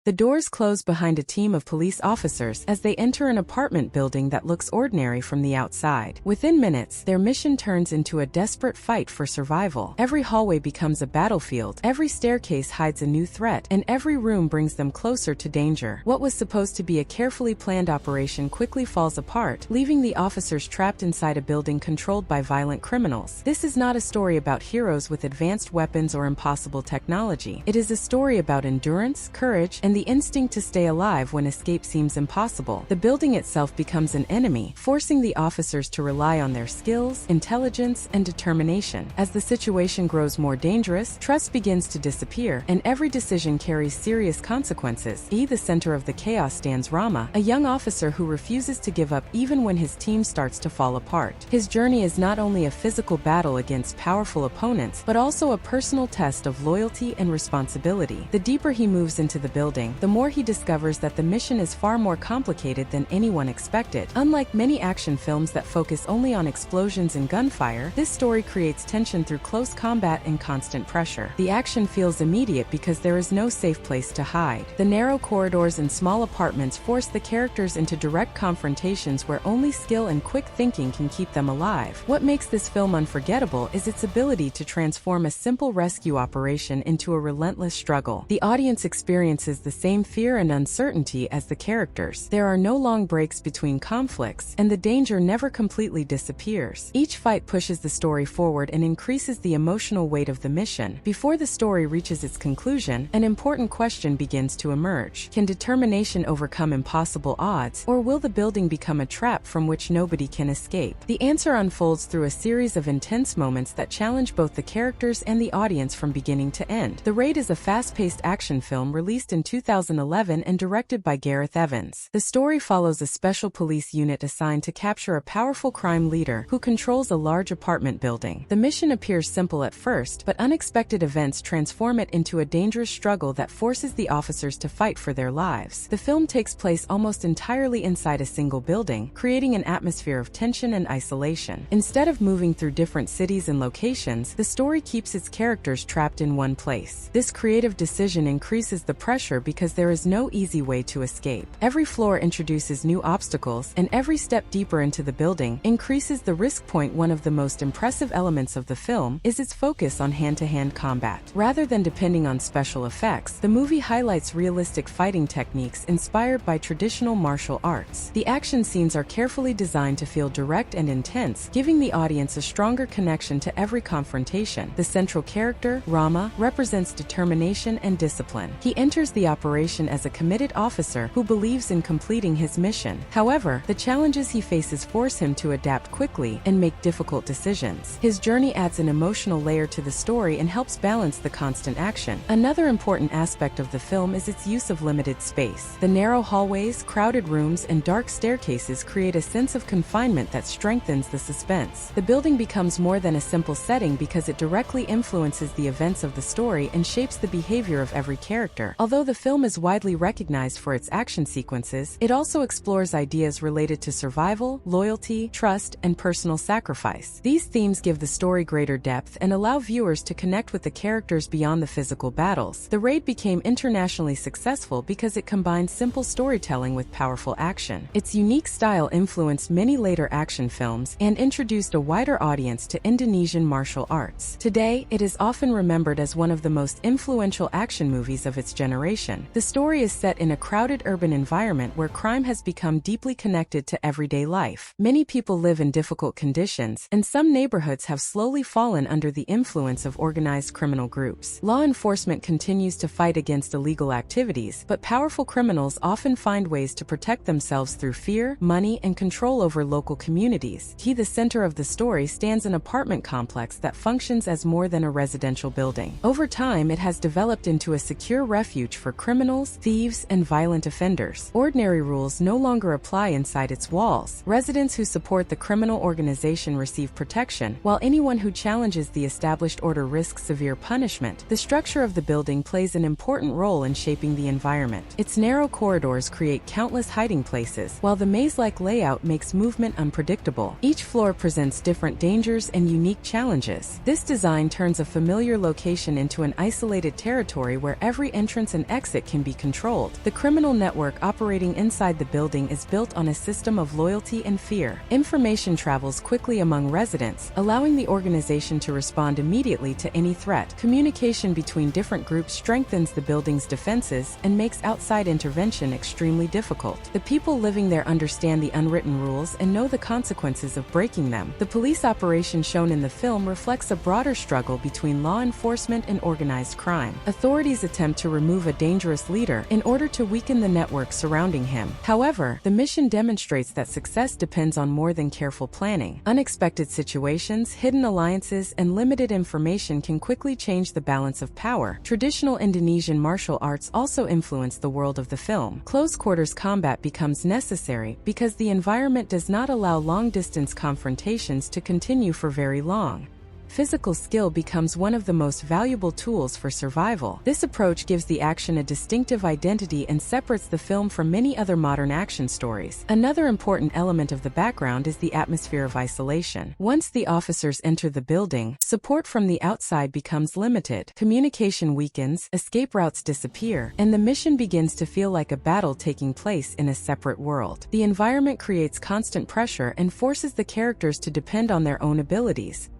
The doors close behind a team of police officers as they enter an apartment building that looks ordinary from the outside. Within minutes, their mission turns into a desperate fight for survival. Every hallway becomes a battlefield, every staircase hides a new threat, and every room brings them closer to danger. What was supposed to be a carefully planned operation quickly falls apart, leaving the officers trapped inside a building controlled by violent criminals. This is not a story about heroes with advanced weapons or impossible technology. It is a story about endurance, courage, and the instinct to stay alive when escape seems impossible. The building itself becomes an enemy, forcing the officers to rely on their skills, intelligence, and determination. As the situation grows more dangerous, trust begins to disappear, and every decision carries serious consequences. At the center of the chaos stands Rama, a young officer who refuses to give up even when his team starts to fall apart. His journey is not only a physical battle against powerful opponents, but also a personal test of loyalty and responsibility. The deeper he moves into the building, the more he discovers that the mission is far more complicated than anyone expected. Unlike many action films that focus only on explosions and gunfire, this story creates tension through close combat and constant pressure. The action feels immediate because there is no safe place to hide. The narrow corridors and small apartments force the characters into direct confrontations where only skill and quick thinking can keep them alive. What makes this film unforgettable is its ability to transform a simple rescue operation into a relentless struggle. The audience experiences the same fear and uncertainty as the characters. There are no long breaks between conflicts, and the danger never completely disappears. Each fight pushes the story forward and increases the emotional weight of the mission. Before the story reaches its conclusion, an important question begins to emerge. Can determination overcome impossible odds, or will the building become a trap from which nobody can escape? The answer unfolds through a series of intense moments that challenge both the characters and the audience from beginning to end. The Raid is a fast-paced action film released in 2011 and directed by Gareth Evans. The story follows a special police unit assigned to capture a powerful crime leader who controls a large apartment building. The mission appears simple at first, but unexpected events transform it into a dangerous struggle that forces the officers to fight for their lives. The film takes place almost entirely inside a single building, creating an atmosphere of tension and isolation. Instead of moving through different cities and locations, the story keeps its characters trapped in one place. This creative decision increases the pressure because there is no easy way to escape. Every floor introduces new obstacles, and every step deeper into the building increases the risk point. One of the most impressive elements of the film is its focus on hand-to-hand combat. Rather than depending on special effects, the movie highlights realistic fighting techniques inspired by traditional martial arts. The action scenes are carefully designed to feel direct and intense, giving the audience a stronger connection to every confrontation. The central character, Rama, represents determination and discipline. He enters the operation as a committed officer who believes in completing his mission. However, the challenges he faces force him to adapt quickly and make difficult decisions. His journey adds an emotional layer to the story and helps balance the constant action. Another important aspect of the film is its use of limited space. The narrow hallways, crowded rooms, and dark staircases create a sense of confinement that strengthens the suspense. The building becomes more than a simple setting because it directly influences the events of the story and shapes the behavior of every character. Although the film is widely recognized for its action sequences, it also explores ideas related to survival, loyalty, trust, and personal sacrifice. These themes give the story greater depth and allow viewers to connect with the characters beyond the physical battles. The Raid became internationally successful because it combined simple storytelling with powerful action. Its unique style influenced many later action films and introduced a wider audience to Indonesian martial arts. Today, it is often remembered as one of the most influential action movies of its generation. The story is set in a crowded urban environment where crime has become deeply connected to everyday life. Many people live in difficult conditions, and some neighborhoods have slowly fallen under the influence of organized criminal groups. Law enforcement continues to fight against illegal activities, but powerful criminals often find ways to protect themselves through fear, money, and control over local communities. The center of the story stands an apartment complex that functions as more than a residential building. Over time, it has developed into a secure refuge for criminals, thieves, and violent offenders. Ordinary rules no longer apply inside its walls. Residents who support the criminal organization receive protection, while anyone who challenges the established order risks severe punishment. The structure of the building plays an important role in shaping the environment. Its narrow corridors create countless hiding places, while the maze-like layout makes movement unpredictable. Each floor presents different dangers and unique challenges. This design turns a familiar location into an isolated territory where every entrance and exit exit can be controlled. The criminal network operating inside the building is built on a system of loyalty and fear. Information travels quickly among residents, allowing the organization to respond immediately to any threat. Communication between different groups strengthens the building's defenses and makes outside intervention extremely difficult. The people living there understand the unwritten rules and know the consequences of breaking them. The police operation shown in the film reflects a broader struggle between law enforcement and organized crime. Authorities attempt to remove a dangerous leader in order to weaken the network surrounding him. However, the mission demonstrates that success depends on more than careful planning. Unexpected situations, hidden alliances, and limited information can quickly change the balance of power. Traditional Indonesian martial arts also influence the world of the film. Close quarters combat becomes necessary because the environment does not allow long-distance confrontations to continue for very long. Physical skill becomes one of the most valuable tools for survival. This approach gives the action a distinctive identity and separates the film from many other modern action stories. Another important element of the background is the atmosphere of isolation. Once the officers enter the building, support from the outside becomes limited. Communication weakens, escape routes disappear, and the mission begins to feel like a battle taking place in a separate world. The environment creates constant pressure and forces the characters to depend on their own abilities.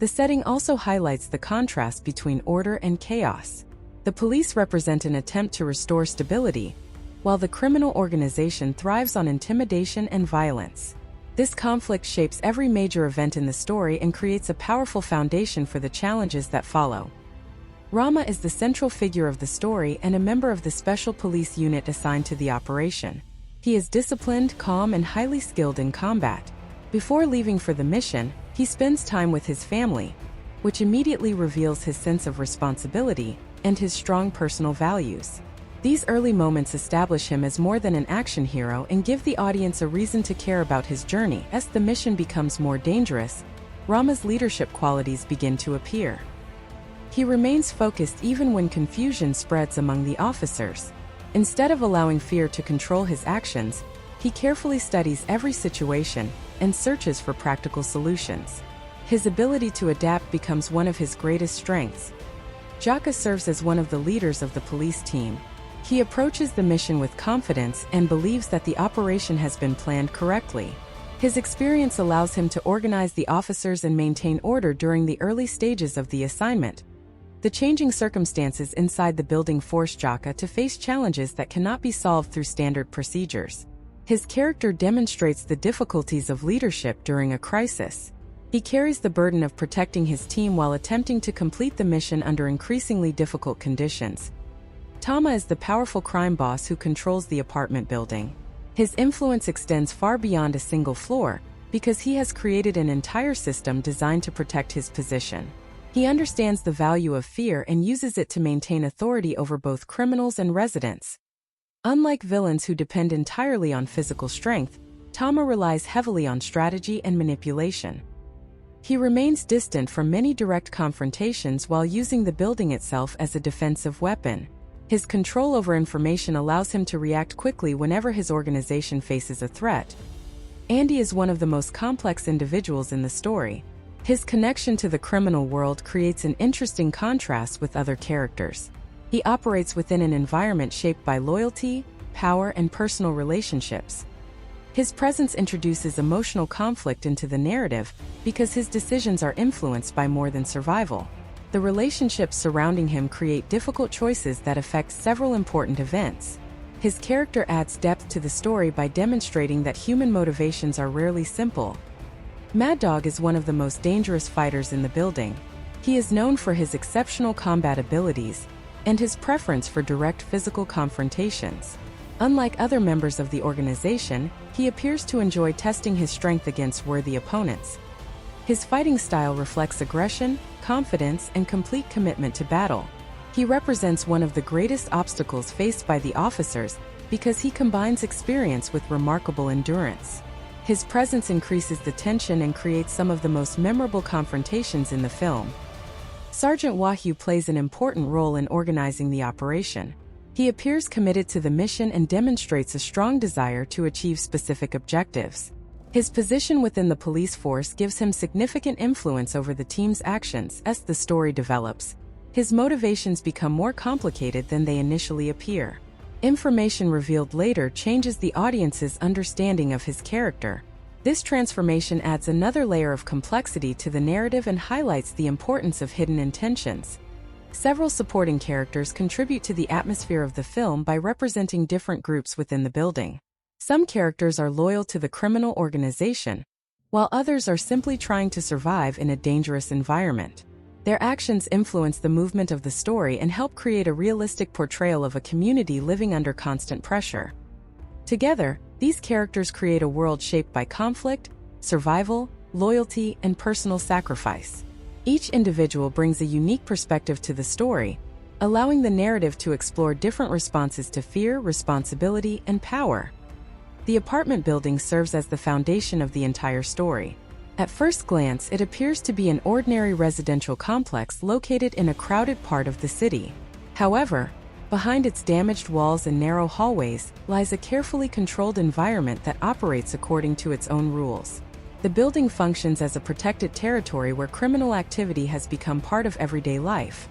The setting also highlights the contrast between order and chaos. The police represent an attempt to restore stability, while the criminal organization thrives on intimidation and violence. This conflict shapes every major event in the story and creates a powerful foundation for the challenges that follow. Rama is the central figure of the story and a member of the special police unit assigned to the operation. He is disciplined, calm, and highly skilled in combat. Before leaving for the mission, he spends time with his family, which immediately reveals his sense of responsibility and his strong personal values. These early moments establish him as more than an action hero and give the audience a reason to care about his journey. As the mission becomes more dangerous, Rama's leadership qualities begin to appear. He remains focused even when confusion spreads among the officers. Instead of allowing fear to control his actions, he carefully studies every situation and searches for practical solutions. His ability to adapt becomes one of his greatest strengths. Jaka serves as one of the leaders of the police team. He approaches the mission with confidence and believes that the operation has been planned correctly. His experience allows him to organize the officers and maintain order during the early stages of the assignment. The changing circumstances inside the building force Jaka to face challenges that cannot be solved through standard procedures. His character demonstrates the difficulties of leadership during a crisis. He carries the burden of protecting his team while attempting to complete the mission under increasingly difficult conditions. Tama is the powerful crime boss who controls the apartment building. His influence extends far beyond a single floor because he has created an entire system designed to protect his position. He understands the value of fear and uses it to maintain authority over both criminals and residents. Unlike villains who depend entirely on physical strength, Tama relies heavily on strategy and manipulation. He remains distant from many direct confrontations while using the building itself as a defensive weapon. His control over information allows him to react quickly whenever his organization faces a threat. Andy is one of the most complex individuals in the story. His connection to the criminal world creates an interesting contrast with other characters. He operates within an environment shaped by loyalty, power, and personal relationships. His presence introduces emotional conflict into the narrative because his decisions are influenced by more than survival. The relationships surrounding him create difficult choices that affect several important events. His character adds depth to the story by demonstrating that human motivations are rarely simple. Mad Dog is one of the most dangerous fighters in the building. He is known for his exceptional combat abilities and his preference for direct physical confrontations. Unlike other members of the organization, he appears to enjoy testing his strength against worthy opponents. His fighting style reflects aggression, confidence, and complete commitment to battle. He represents one of the greatest obstacles faced by the officers because he combines experience with remarkable endurance. His presence increases the tension and creates some of the most memorable confrontations in the film. Sergeant Wahyu plays an important role in organizing the operation. He appears committed to the mission and demonstrates a strong desire to achieve specific objectives. His position within the police force gives him significant influence over the team's actions. As the story develops, His motivations become more complicated than they initially appear. Information revealed later changes the audience's understanding of his character. This transformation adds another layer of complexity to the narrative and highlights the importance of hidden intentions. Several supporting characters contribute to the atmosphere of the film by representing different groups within the building. Some characters are loyal to the criminal organization, while others are simply trying to survive in a dangerous environment. Their actions influence the movement of the story and help create a realistic portrayal of a community living under constant pressure. Together, these characters create a world shaped by conflict, survival, loyalty, and personal sacrifice. Each individual brings a unique perspective to the story, allowing the narrative to explore different responses to fear, responsibility, and power. The apartment building serves as the foundation of the entire story. At first glance, it appears to be an ordinary residential complex located in a crowded part of the city. However, behind its damaged walls and narrow hallways lies a carefully controlled environment that operates according to its own rules. The building functions as a protected territory where criminal activity has become part of everyday life.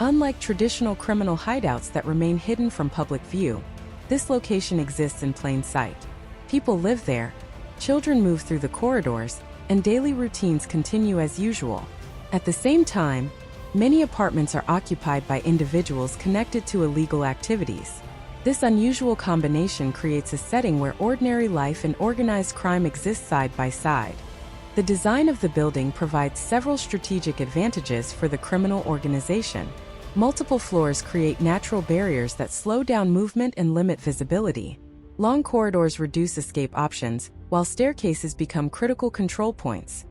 Unlike traditional criminal hideouts that remain hidden from public view, this location exists in plain sight. People live there, children move through the corridors, and daily routines continue as usual. At the same time, many apartments are occupied by individuals connected to illegal activities. This unusual combination creates a setting where ordinary life and organized crime exist side by side. The design of the building provides several strategic advantages for the criminal organization. Multiple floors create natural barriers that slow down movement and limit visibility. Long corridors reduce escape options, while staircases become critical control points.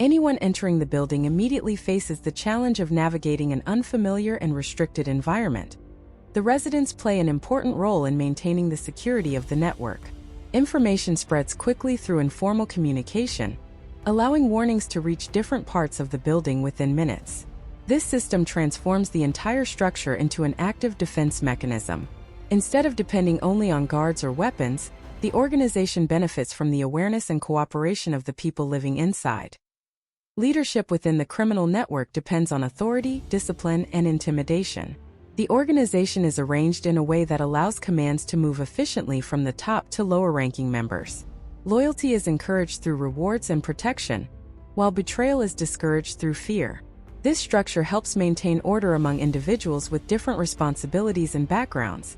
Anyone entering the building immediately faces the challenge of navigating an unfamiliar and restricted environment. The residents play an important role in maintaining the security of the network. Information spreads quickly through informal communication, allowing warnings to reach different parts of the building within minutes. This system transforms the entire structure into an active defense mechanism. Instead of depending only on guards or weapons, the organization benefits from the awareness and cooperation of the people living inside. Leadership within the criminal network depends on authority, discipline, and intimidation. The organization is arranged in a way that allows commands to move efficiently from the top to lower-ranking members. Loyalty is encouraged through rewards and protection, while betrayal is discouraged through fear. This structure helps maintain order among individuals with different responsibilities and backgrounds.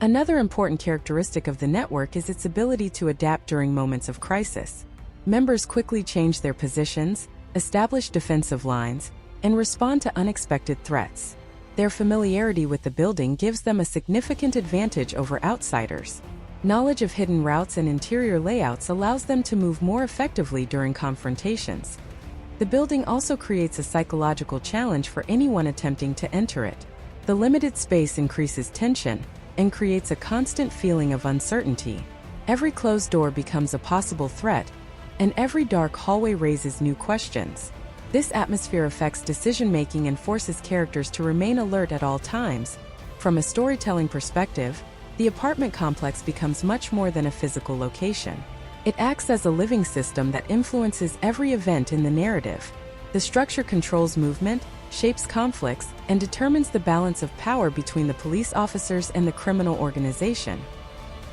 Another important characteristic of the network is its ability to adapt during moments of crisis. Members quickly change their positions, establish defensive lines, and respond to unexpected threats. Their familiarity with the building gives them a significant advantage over outsiders. Knowledge of hidden routes and interior layouts allows them to move more effectively during confrontations. The building also creates a psychological challenge for anyone attempting to enter it. The limited space increases tension and creates a constant feeling of uncertainty. Every closed door becomes a possible threat, and every dark hallway raises new questions. This atmosphere affects decision-making and forces characters to remain alert at all times. From a storytelling perspective, the apartment complex becomes much more than a physical location. It acts as a living system that influences every event in the narrative. The structure controls movement, shapes conflicts, and determines the balance of power between the police officers and the criminal organization.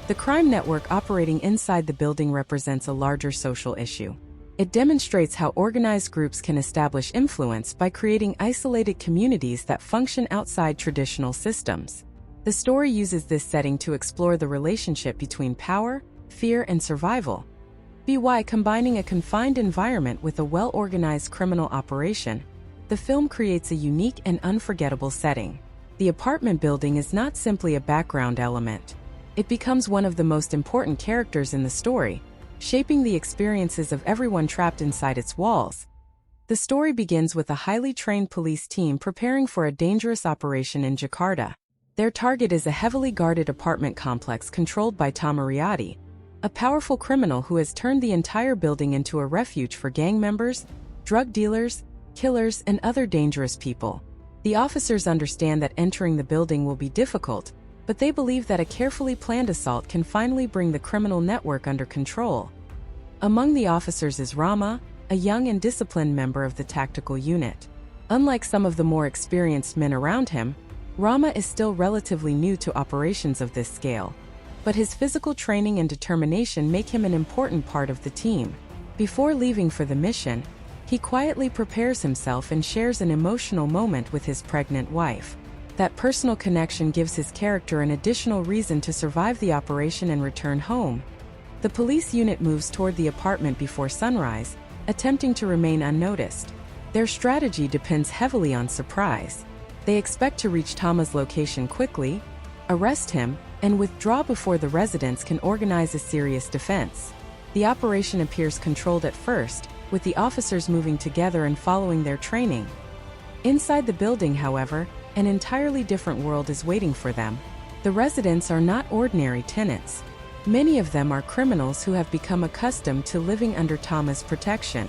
The crime network operating inside the building represents a larger social issue. It demonstrates how organized groups can establish influence by creating isolated communities that function outside traditional systems. The story uses this setting to explore the relationship between power, fear, and survival. By combining a confined environment with a well-organized criminal operation, the film creates a unique and unforgettable setting. The apartment building is not simply a background element. It becomes one of the most important characters in the story, shaping the experiences of everyone trapped inside its walls. The story begins with a highly trained police team preparing for a dangerous operation in Jakarta. Their target is a heavily guarded apartment complex controlled by Tom Ariati, a powerful criminal who has turned the entire building into a refuge for gang members, drug dealers, killers, and other dangerous people. The officers understand that entering the building will be difficult, but they believe that a carefully planned assault can finally bring the criminal network under control. Among the officers is Rama, a young and disciplined member of the tactical unit. Unlike some of the more experienced men around him, Rama is still relatively new to operations of this scale. But his physical training and determination make him an important part of the team. Before leaving for the mission, he quietly prepares himself and shares an emotional moment with his pregnant wife. That personal connection gives his character an additional reason to survive the operation and return home. The police unit moves toward the apartment before sunrise, attempting to remain unnoticed. Their strategy depends heavily on surprise. They expect to reach Tama's location quickly, arrest him, and withdraw before the residents can organize a serious defense. The operation appears controlled at first, with the officers moving together and following their training. Inside the building, however, an entirely different world is waiting for them. The residents are not ordinary tenants. Many of them are criminals who have become accustomed to living under Tama's protection.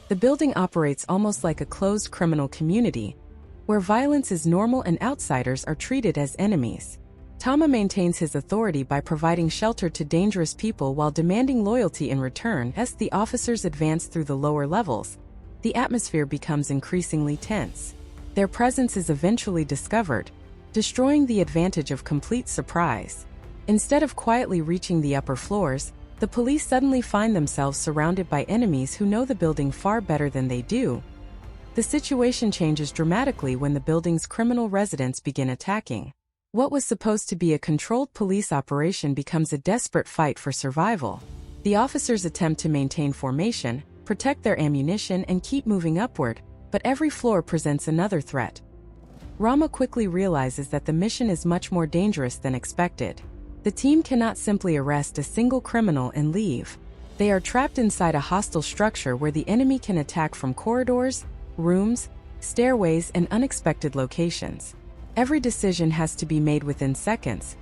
The building operates almost like a closed criminal community, where violence is normal and outsiders are treated as enemies. Tama maintains his authority by providing shelter to dangerous people while demanding loyalty in return. As the officers advance through the lower levels, the atmosphere becomes increasingly tense. Their presence is eventually discovered, destroying the advantage of complete surprise. Instead of quietly reaching the upper floors, the police suddenly find themselves surrounded by enemies who know the building far better than they do. The situation changes dramatically when the building's criminal residents begin attacking. What was supposed to be a controlled police operation becomes a desperate fight for survival. The officers attempt to maintain formation, protect their ammunition, and keep moving upward, but every floor presents another threat. Rama quickly realizes that the mission is much more dangerous than expected. The team cannot simply arrest a single criminal and leave. They are trapped inside a hostile structure where the enemy can attack from corridors, rooms, stairways, and unexpected locations. Every decision has to be made within seconds.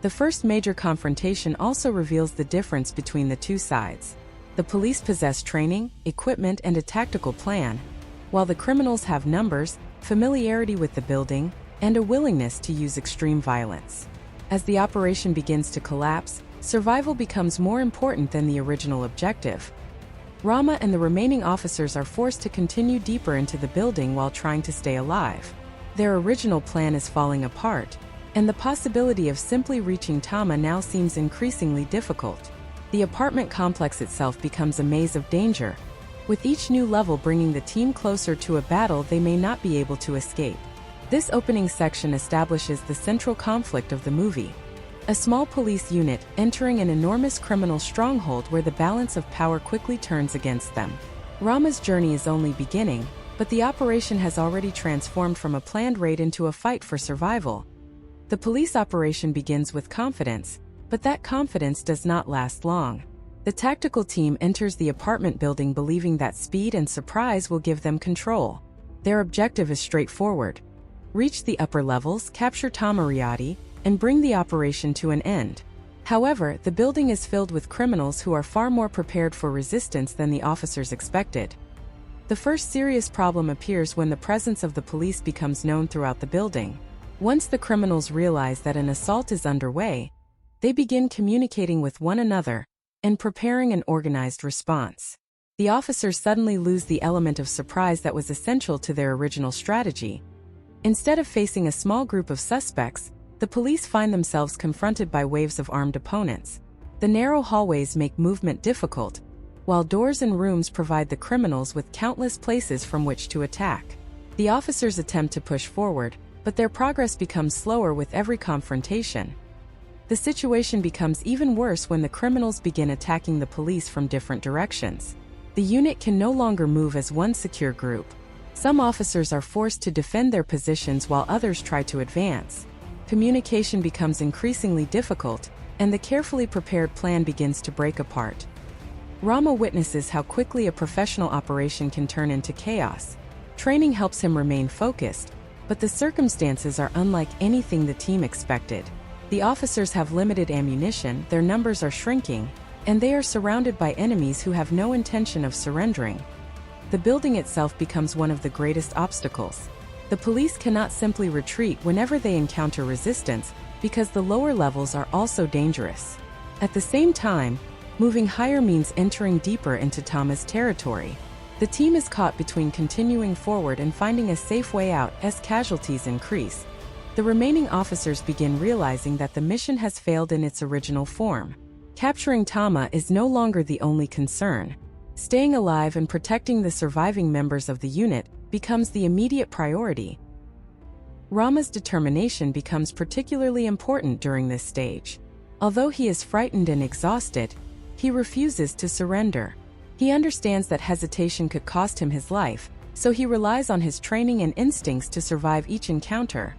The first major confrontation also reveals the difference between the two sides. The police possess training, equipment, and a tactical plan, while the criminals have numbers, familiarity with the building, and a willingness to use extreme violence. As the operation begins to collapse, survival becomes more important than the original objective. Rama and the remaining officers are forced to continue deeper into the building while trying to stay alive. Their original plan is falling apart, and the possibility of simply reaching Tama now seems increasingly difficult. The apartment complex itself becomes a maze of danger, with each new level bringing the team closer to a battle they may not be able to escape. This opening section establishes the central conflict of the movie. A small police unit entering an enormous criminal stronghold where the balance of power quickly turns against them. Rama's journey is only beginning, but the operation has already transformed from a planned raid into a fight for survival. The police operation begins with confidence, but that confidence does not last long. The tactical team enters the apartment building believing that speed and surprise will give them control. Their objective is straightforward: reach the upper levels, capture Tamariyati, and bring the operation to an end. However, the building is filled with criminals who are far more prepared for resistance than the officers expected. The first serious problem appears when the presence of the police becomes known throughout the building. Once the criminals realize that an assault is underway, they begin communicating with one another and preparing an organized response. The officers suddenly lose the element of surprise that was essential to their original strategy. Instead of facing a small group of suspects, the police find themselves confronted by waves of armed opponents. The narrow hallways make movement difficult, while doors and rooms provide the criminals with countless places from which to attack. The officers attempt to push forward, but their progress becomes slower with every confrontation. The situation becomes even worse when the criminals begin attacking the police from different directions. The unit can no longer move as one secure group. Some officers are forced to defend their positions while others try to advance. Communication becomes increasingly difficult, and the carefully prepared plan begins to break apart. Rama witnesses how quickly a professional operation can turn into chaos. Training helps him remain focused, but the circumstances are unlike anything the team expected. The officers have limited ammunition, their numbers are shrinking, and they are surrounded by enemies who have no intention of surrendering. The building itself becomes one of the greatest obstacles. The police cannot simply retreat whenever they encounter resistance, because the lower levels are also dangerous. At the same time, moving higher means entering deeper into Tama's territory. The team is caught between continuing forward and finding a safe way out as casualties increase. The remaining officers begin realizing that the mission has failed in its original form. Capturing Tama is no longer the only concern. Staying alive and protecting the surviving members of the unit becomes the immediate priority. Rama's determination becomes particularly important during this stage. Although he is frightened and exhausted, he refuses to surrender. He understands that hesitation could cost him his life, so he relies on his training and instincts to survive each encounter.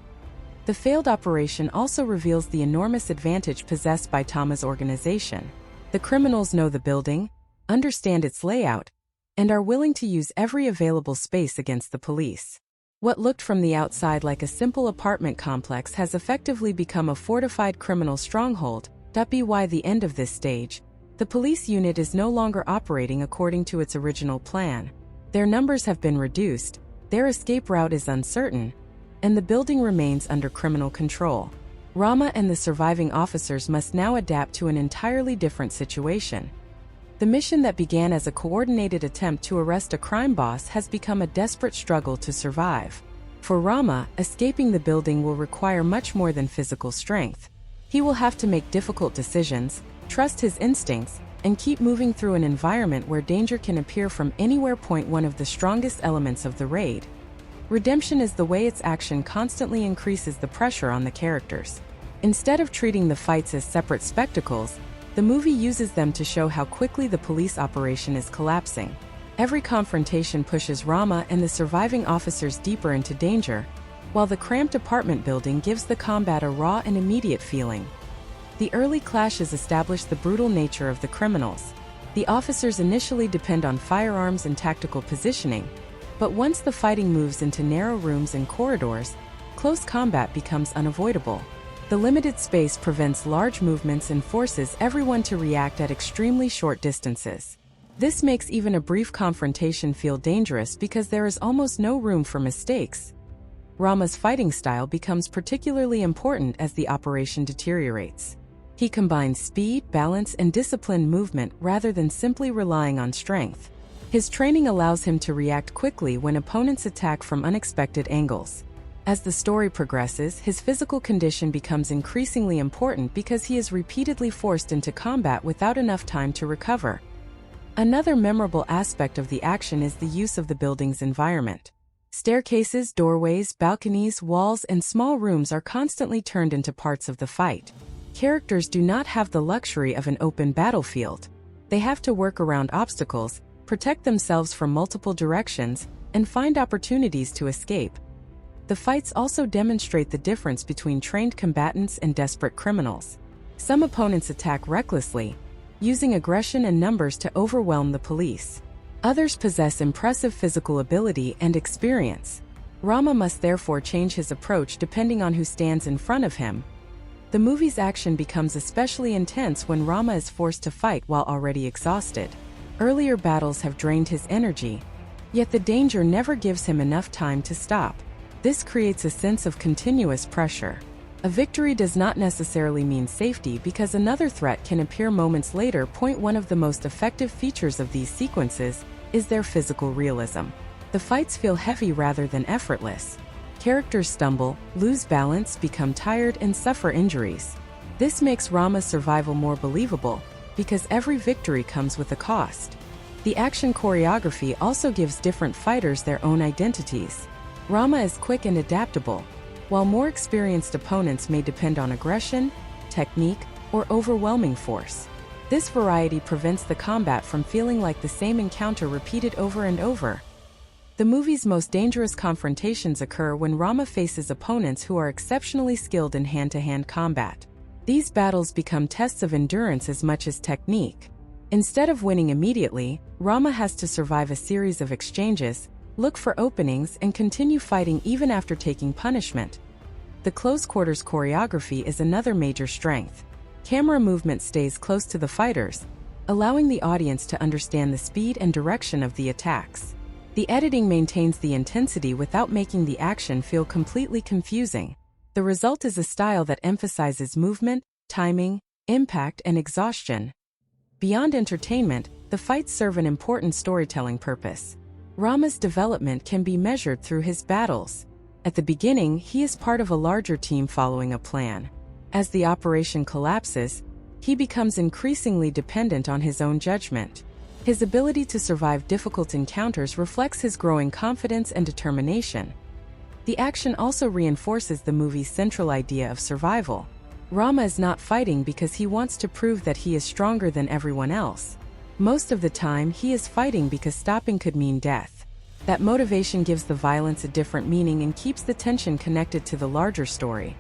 The failed operation also reveals the enormous advantage possessed by Tama's organization. The criminals know the building, understand its layout, and are willing to use every available space against the police. What looked from the outside like a simple apartment complex has effectively become a fortified criminal stronghold. By the end of this stage, the police unit is no longer operating according to its original plan. Their numbers have been reduced, their escape route is uncertain, and the building remains under criminal control. Rama and the surviving officers must now adapt to an entirely different situation. The mission that began as a coordinated attempt to arrest a crime boss has become a desperate struggle to survive. For Rama, escaping the building will require much more than physical strength. He will have to make difficult decisions, trust his instincts, and keep moving through an environment where danger can appear from anywhere. One of the strongest elements of the raid. Redemption is the way its action constantly increases the pressure on the characters. Instead of treating the fights as separate spectacles, the movie uses them to show how quickly the police operation is collapsing. Every confrontation pushes Rama and the surviving officers deeper into danger, while the cramped apartment building gives the combat a raw and immediate feeling. The early clashes establish the brutal nature of the criminals. The officers initially depend on firearms and tactical positioning, but once the fighting moves into narrow rooms and corridors, close combat becomes unavoidable. The limited space prevents large movements and forces everyone to react at extremely short distances. This makes even a brief confrontation feel dangerous because there is almost no room for mistakes. Rama's fighting style becomes particularly important as the operation deteriorates. He combines speed, balance, and disciplined movement rather than simply relying on strength. His training allows him to react quickly when opponents attack from unexpected angles. As the story progresses, his physical condition becomes increasingly important because he is repeatedly forced into combat without enough time to recover. Another memorable aspect of the action is the use of the building's environment. Staircases, doorways, balconies, walls, and small rooms are constantly turned into parts of the fight. Characters do not have the luxury of an open battlefield. They have to work around obstacles, protect themselves from multiple directions, and find opportunities to escape. The fights also demonstrate the difference between trained combatants and desperate criminals. Some opponents attack recklessly, using aggression and numbers to overwhelm the police. Others possess impressive physical ability and experience. Rama must therefore change his approach depending on who stands in front of him. The movie's action becomes especially intense when Rama is forced to fight while already exhausted. Earlier battles have drained his energy, yet the danger never gives him enough time to stop. This creates a sense of continuous pressure. A victory does not necessarily mean safety because another threat can appear moments later. One of the most effective features of these sequences is their physical realism. The fights feel heavy rather than effortless. Characters stumble, lose balance, become tired, and suffer injuries. This makes Rama's survival more believable, because every victory comes with a cost. The action choreography also gives different fighters their own identities. Rama is quick and adaptable, while more experienced opponents may depend on aggression, technique, or overwhelming force. This variety prevents the combat from feeling like the same encounter repeated over and over. The movie's most dangerous confrontations occur when Rama faces opponents who are exceptionally skilled in hand-to-hand combat. These battles become tests of endurance as much as technique. Instead of winning immediately, Rama has to survive a series of exchanges, look for openings, and continue fighting even after taking punishment. The close-quarters choreography is another major strength. Camera movement stays close to the fighters, allowing the audience to understand the speed and direction of the attacks. The editing maintains the intensity without making the action feel completely confusing. The result is a style that emphasizes movement, timing, impact, and exhaustion. Beyond entertainment, the fights serve an important storytelling purpose. Rama's development can be measured through his battles. At the beginning, he is part of a larger team following a plan. As the operation collapses, he becomes increasingly dependent on his own judgment. His ability to survive difficult encounters reflects his growing confidence and determination. The action also reinforces the movie's central idea of survival. Rama is not fighting because he wants to prove that he is stronger than everyone else. Most of the time, he is fighting because stopping could mean death. That motivation gives the violence a different meaning and keeps the tension connected to the larger story.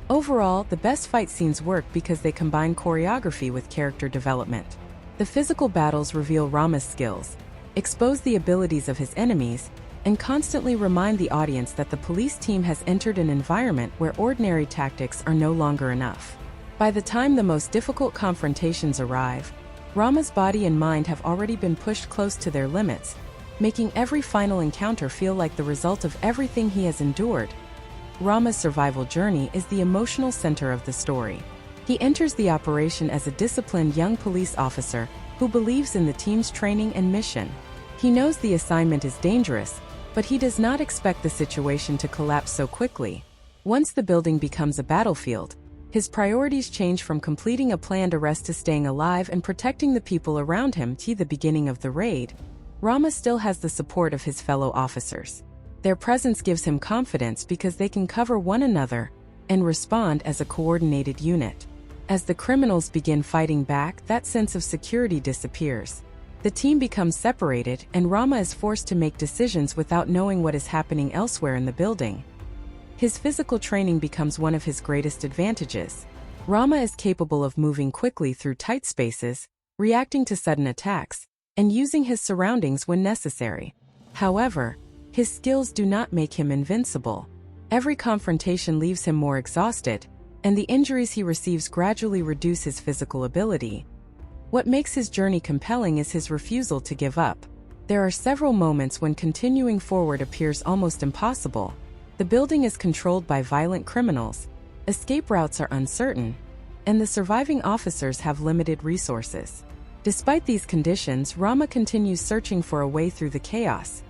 Overall, the best fight scenes work because they combine choreography with character development. The physical battles reveal Rama's skills, expose the abilities of his enemies, and constantly remind the audience that the police team has entered an environment where ordinary tactics are no longer enough. By the time the most difficult confrontations arrive, Rama's body and mind have already been pushed close to their limits, making every final encounter feel like the result of everything he has endured. Rama's survival journey is the emotional center of the story. He enters the operation as a disciplined young police officer who believes in the team's training and mission. He knows the assignment is dangerous, but he does not expect the situation to collapse so quickly. Once the building becomes a battlefield, his priorities change from completing a planned arrest to staying alive and protecting the people around him. To the beginning of the raid, Rama still has the support of his fellow officers. Their presence gives him confidence because they can cover one another and respond as a coordinated unit. As the criminals begin fighting back, that sense of security disappears. The team becomes separated, and Rama is forced to make decisions without knowing what is happening elsewhere in the building. His physical training becomes one of his greatest advantages. Rama is capable of moving quickly through tight spaces, reacting to sudden attacks, and using his surroundings when necessary. However, his skills do not make him invincible. Every confrontation leaves him more exhausted, and the injuries he receives gradually reduce his physical ability. What makes his journey compelling is his refusal to give up. There are several moments when continuing forward appears almost impossible. The building is controlled by violent criminals, escape routes are uncertain, and the surviving officers have limited resources. Despite these conditions, Rama continues searching for a way through the chaos.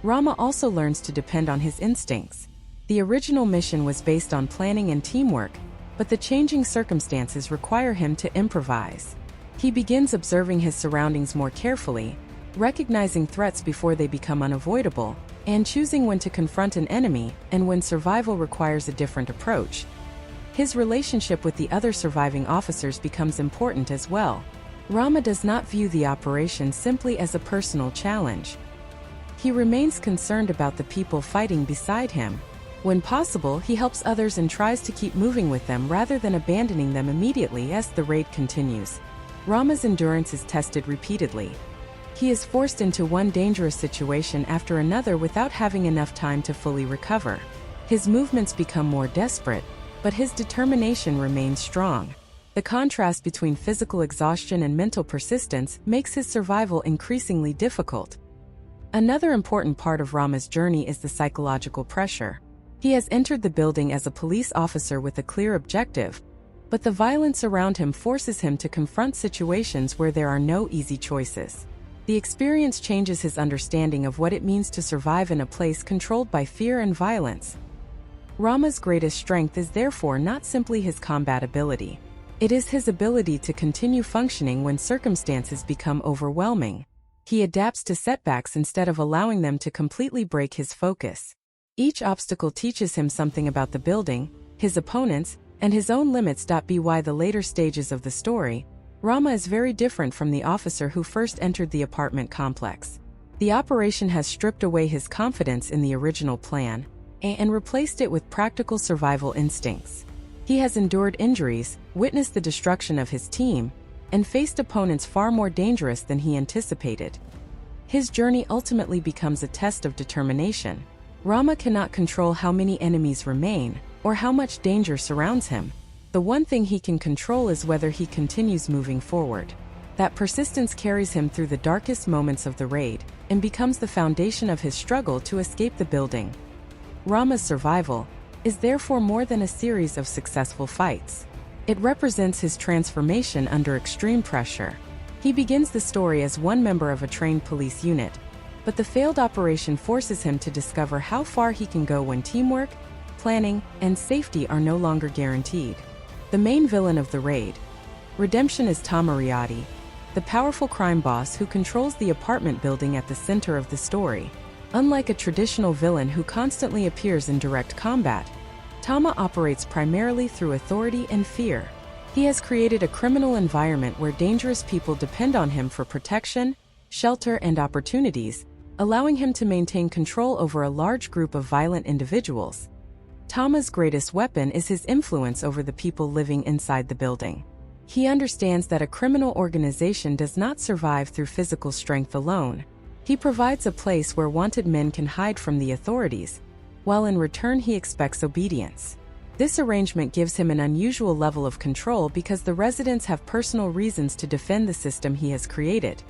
Rama also learns to depend on his instincts. The original mission was based on planning and teamwork, but the changing circumstances require him to improvise. He begins observing his surroundings more carefully, recognizing threats before they become unavoidable, and choosing when to confront an enemy and when survival requires a different approach. His relationship with the other surviving officers becomes important as well. Rama does not view the operation simply as a personal challenge. He remains concerned about the people fighting beside him. When possible, he helps others and tries to keep moving with them rather than abandoning them immediately as the raid continues. Rama's endurance is tested repeatedly. He is forced into one dangerous situation after another without having enough time to fully recover. His movements become more desperate, but his determination remains strong. The contrast between physical exhaustion and mental persistence makes his survival increasingly difficult. Another important part of Rama's journey is the psychological pressure. He has entered the building as a police officer with a clear objective, but the violence around him forces him to confront situations where there are no easy choices. The experience changes his understanding of what it means to survive in a place controlled by fear and violence. Rama's greatest strength is therefore not simply his combat ability. It is his ability to continue functioning when circumstances become overwhelming. He adapts to setbacks instead of allowing them to completely break his focus. Each obstacle teaches him something about the building, his opponents, and his own limits. By the later stages of the story, Rama is very different from the officer who first entered the apartment complex. The operation has stripped away his confidence in the original plan and replaced it with practical survival instincts. He has endured injuries, witnessed the destruction of his team, and faced opponents far more dangerous than he anticipated. His journey ultimately becomes a test of determination. Rama cannot control how many enemies remain, or how much danger surrounds him. The one thing he can control is whether he continues moving forward. That persistence carries him through the darkest moments of the raid, and becomes the foundation of his struggle to escape the building. Rama's survival is therefore more than a series of successful fights. It represents his transformation under extreme pressure. He begins the story as one member of a trained police unit, but the failed operation forces him to discover how far he can go when teamwork, planning, and safety are no longer guaranteed. The main villain of the raid. Redemption is Tama Riotti, the powerful crime boss who controls the apartment building at the center of the story. Unlike a traditional villain who constantly appears in direct combat, Tama operates primarily through authority and fear. He has created a criminal environment where dangerous people depend on him for protection, shelter, and opportunities, allowing him to maintain control over a large group of violent individuals. Tama's greatest weapon is his influence over the people living inside the building. He understands that a criminal organization does not survive through physical strength alone. He provides a place where wanted men can hide from the authorities, while in return he expects obedience. This arrangement gives him an unusual level of control because the residents have personal reasons to defend the system he has created.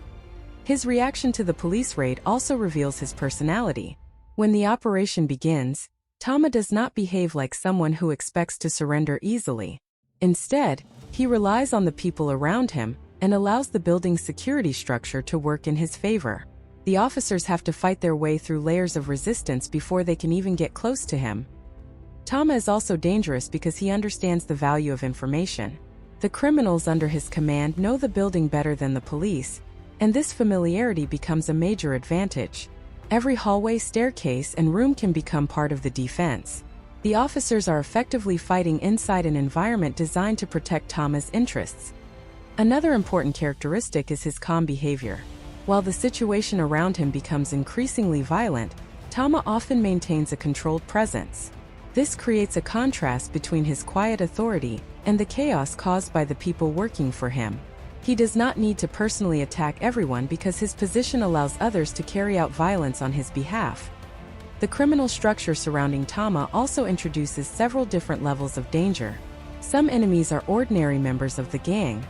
His reaction to the police raid also reveals his personality. When the operation begins, Tama does not behave like someone who expects to surrender easily. Instead, he relies on the people around him and allows the building's security structure to work in his favor. The officers have to fight their way through layers of resistance before they can even get close to him. Tama is also dangerous because he understands the value of information. The criminals under his command know the building better than the police, and this familiarity becomes a major advantage. Every hallway, staircase, and room can become part of the defense. The officers are effectively fighting inside an environment designed to protect Tama's interests. Another important characteristic is his calm behavior. While the situation around him becomes increasingly violent, Tama often maintains a controlled presence. This creates a contrast between his quiet authority and the chaos caused by the people working for him. He does not need to personally attack everyone because his position allows others to carry out violence on his behalf. The criminal structure surrounding Tama also introduces several different levels of danger. Some enemies are ordinary members of the gang,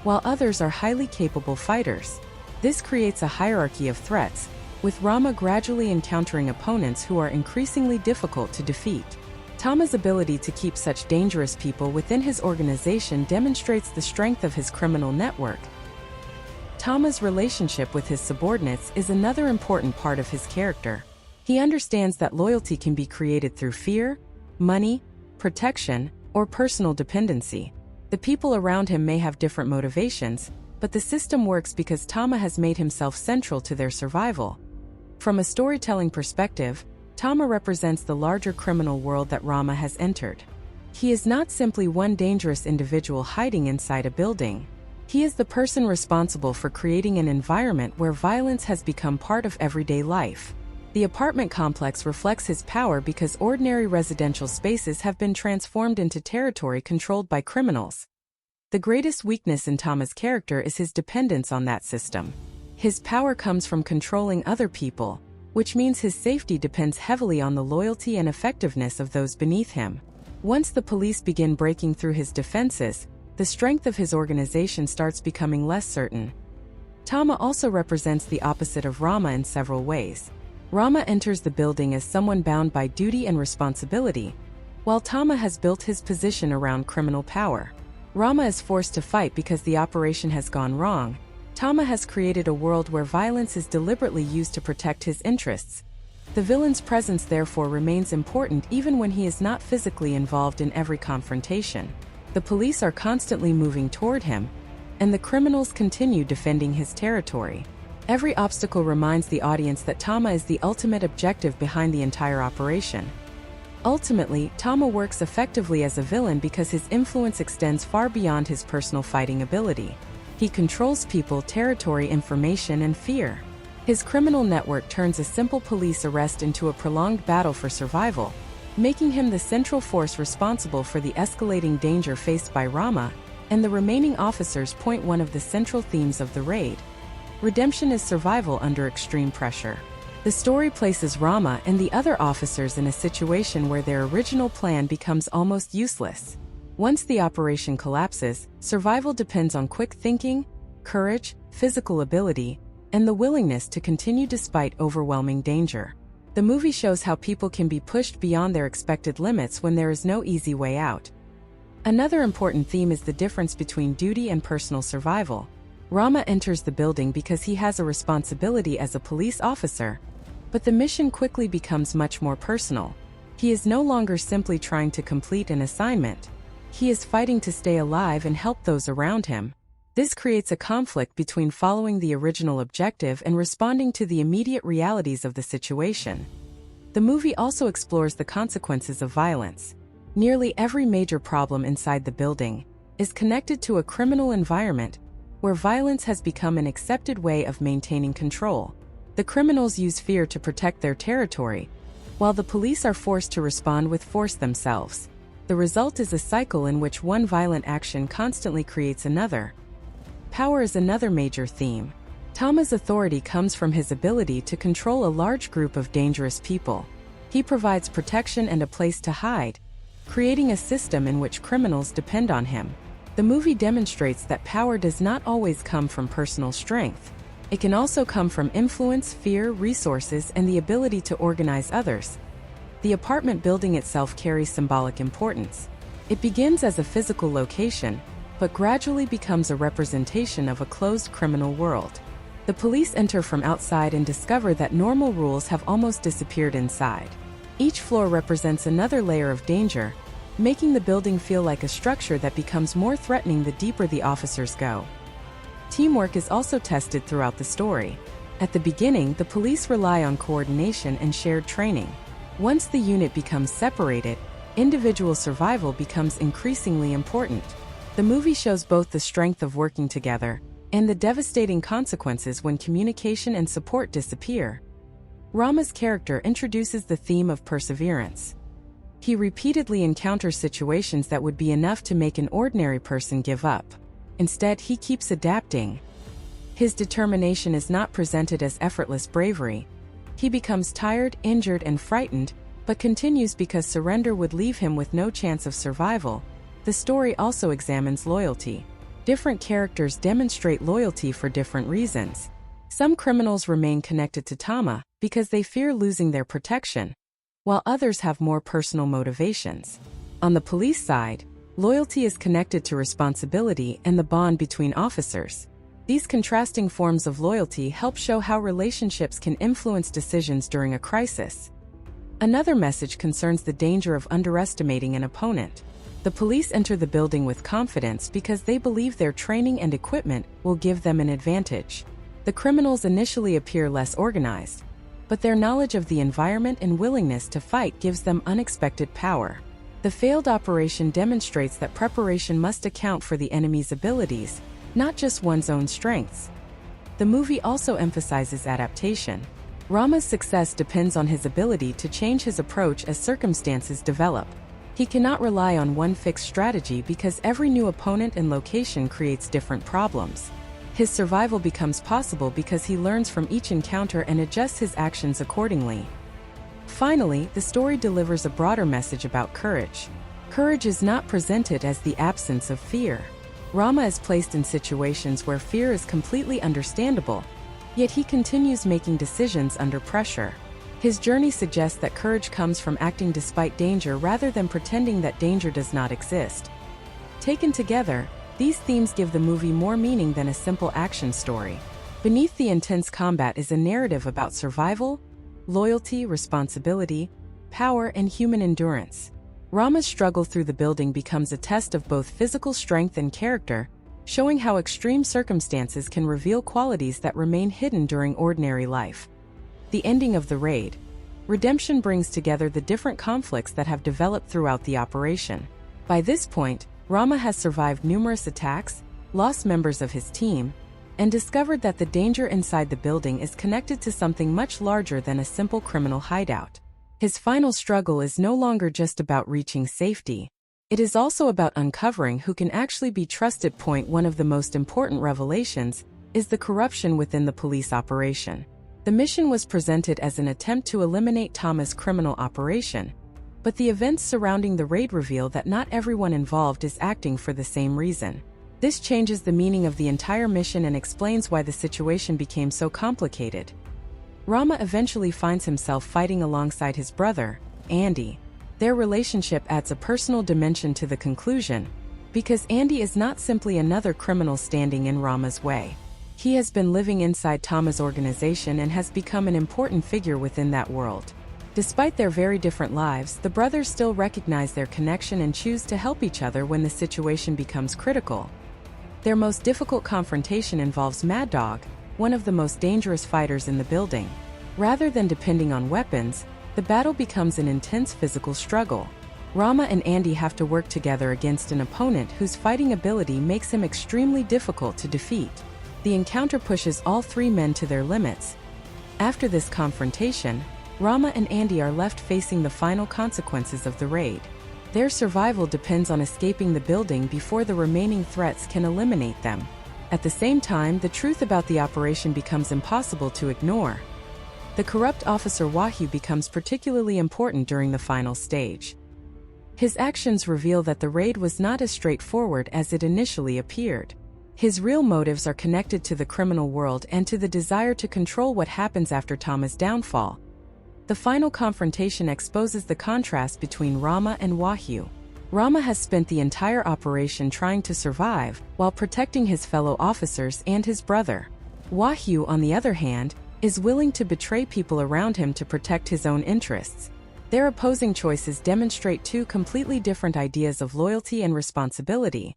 while others are highly capable fighters. This creates a hierarchy of threats, with Rama gradually encountering opponents who are increasingly difficult to defeat. Tama's ability to keep such dangerous people within his organization demonstrates the strength of his criminal network. Tama's relationship with his subordinates is another important part of his character. He understands that loyalty can be created through fear, money, protection, or personal dependency. The people around him may have different motivations, but the system works because Tama has made himself central to their survival. From a storytelling perspective, Tama represents the larger criminal world that Rama has entered. He is not simply one dangerous individual hiding inside a building. He is the person responsible for creating an environment where violence has become part of everyday life. The apartment complex reflects his power because ordinary residential spaces have been transformed into territory controlled by criminals. The greatest weakness in Tama's character is his dependence on that system. His power comes from controlling other people, which means his safety depends heavily on the loyalty and effectiveness of those beneath him. Once the police begin breaking through his defenses, the strength of his organization starts becoming less certain. Tama also represents the opposite of Rama in several ways. Rama enters the building as someone bound by duty and responsibility, while Tama has built his position around criminal power. Rama is forced to fight because the operation has gone wrong. Tama has created a world where violence is deliberately used to protect his interests. The villain's presence therefore remains important even when he is not physically involved in every confrontation. The police are constantly moving toward him, and the criminals continue defending his territory. Every obstacle reminds the audience that Tama is the ultimate objective behind the entire operation. Ultimately, Tama works effectively as a villain because his influence extends far beyond his personal fighting ability. He controls people, territory, information, and fear. His criminal network turns a simple police arrest into a prolonged battle for survival, making him the central force responsible for the escalating danger faced by Rama and the remaining officers. One of the central themes of the raid. Redemption is survival under extreme pressure. The story places Rama and the other officers in a situation where their original plan becomes almost useless. Once the operation collapses, survival depends on quick thinking, courage, physical ability, and the willingness to continue despite overwhelming danger. The movie shows how people can be pushed beyond their expected limits when there is no easy way out. Another important theme is the difference between duty and personal survival. Rama enters the building because he has a responsibility as a police officer, but the mission quickly becomes much more personal. He is no longer simply trying to complete an assignment. He is fighting to stay alive and help those around him. This creates a conflict between following the original objective and responding to the immediate realities of the situation. The movie also explores the consequences of violence. Nearly every major problem inside the building is connected to a criminal environment where violence has become an accepted way of maintaining control. The criminals use fear to protect their territory, while the police are forced to respond with force themselves. The result is a cycle in which one violent action constantly creates another. Power is another major theme. Tama's authority comes from his ability to control a large group of dangerous people. He provides protection and a place to hide, creating a system in which criminals depend on him. The movie demonstrates that power does not always come from personal strength. It can also come from influence, fear, resources, and the ability to organize others. The apartment building itself carries symbolic importance. It begins as a physical location, but gradually becomes a representation of a closed criminal world. The police enter from outside and discover that normal rules have almost disappeared inside. Each floor represents another layer of danger, making the building feel like a structure that becomes more threatening the deeper the officers go. Teamwork is also tested throughout the story. At the beginning, the police rely on coordination and shared training. Once the unit becomes separated, individual survival becomes increasingly important. The movie shows both the strength of working together and the devastating consequences when communication and support disappear. Rama's character introduces the theme of perseverance. He repeatedly encounters situations that would be enough to make an ordinary person give up. Instead, he keeps adapting. His determination is not presented as effortless bravery. He becomes tired, injured, and frightened, but continues because surrender would leave him with no chance of survival. The story also examines loyalty. Different characters demonstrate loyalty for different reasons. Some criminals remain connected to Tama because they fear losing their protection, while others have more personal motivations. On the police side, loyalty is connected to responsibility and the bond between officers. These contrasting forms of loyalty help show how relationships can influence decisions during a crisis. Another message concerns the danger of underestimating an opponent. The police enter the building with confidence because they believe their training and equipment will give them an advantage. The criminals initially appear less organized, but their knowledge of the environment and willingness to fight gives them unexpected power. The failed operation demonstrates that preparation must account for the enemy's abilities, not just one's own strengths. The movie also emphasizes adaptation. Rama's success depends on his ability to change his approach as circumstances develop. He cannot rely on one fixed strategy because every new opponent and location creates different problems. His survival becomes possible because he learns from each encounter and adjusts his actions accordingly. Finally, the story delivers a broader message about courage. Courage is not presented as the absence of fear. Rama is placed in situations where fear is completely understandable, yet he continues making decisions under pressure. His journey suggests that courage comes from acting despite danger rather than pretending that danger does not exist. Taken together, these themes give the movie more meaning than a simple action story. Beneath the intense combat is a narrative about survival, loyalty, responsibility, power, and human endurance. Rama's struggle through the building becomes a test of both physical strength and character, showing how extreme circumstances can reveal qualities that remain hidden during ordinary life. The ending of the raid. Redemption brings together the different conflicts that have developed throughout the operation. By this point, Rama has survived numerous attacks, lost members of his team, and discovered that the danger inside the building is connected to something much larger than a simple criminal hideout. His final struggle is no longer just about reaching safety. It is also about uncovering who can actually be trusted. One of the most important revelations is the corruption within the police operation. The mission was presented as an attempt to eliminate Tama's criminal operation, but the events surrounding the raid reveal that not everyone involved is acting for the same reason. This changes the meaning of the entire mission and explains why the situation became so complicated. Rama eventually finds himself fighting alongside his brother, Andy. Their relationship adds a personal dimension to the conclusion, Because Andy is not simply another criminal standing in Rama's way. He has been living inside Tama's organization and has become an important figure within that world. Despite their very different lives, the brothers still recognize their connection and choose to help each other when the situation becomes critical. Their most difficult confrontation involves Mad Dog, one of the most dangerous fighters in the building. Rather than depending on weapons, the battle becomes an intense physical struggle. Rama and Andy have to work together against an opponent whose fighting ability makes him extremely difficult to defeat. The encounter pushes all three men to their limits. After this confrontation, Rama and Andy are left facing the final consequences of the raid. Their survival depends on escaping the building before the remaining threats can eliminate them. At the same time, the truth about the operation becomes impossible to ignore. The corrupt officer Wahyu becomes particularly important during the final stage. His actions reveal that the raid was not as straightforward as it initially appeared. His real motives are connected to the criminal world and to the desire to control what happens after Tama's downfall. The final confrontation exposes the contrast between Rama and Wahyu. Rama has spent the entire operation trying to survive, while protecting his fellow officers and his brother. Wahyu, on the other hand, is willing to betray people around him to protect his own interests. Their opposing choices demonstrate two completely different ideas of loyalty and responsibility.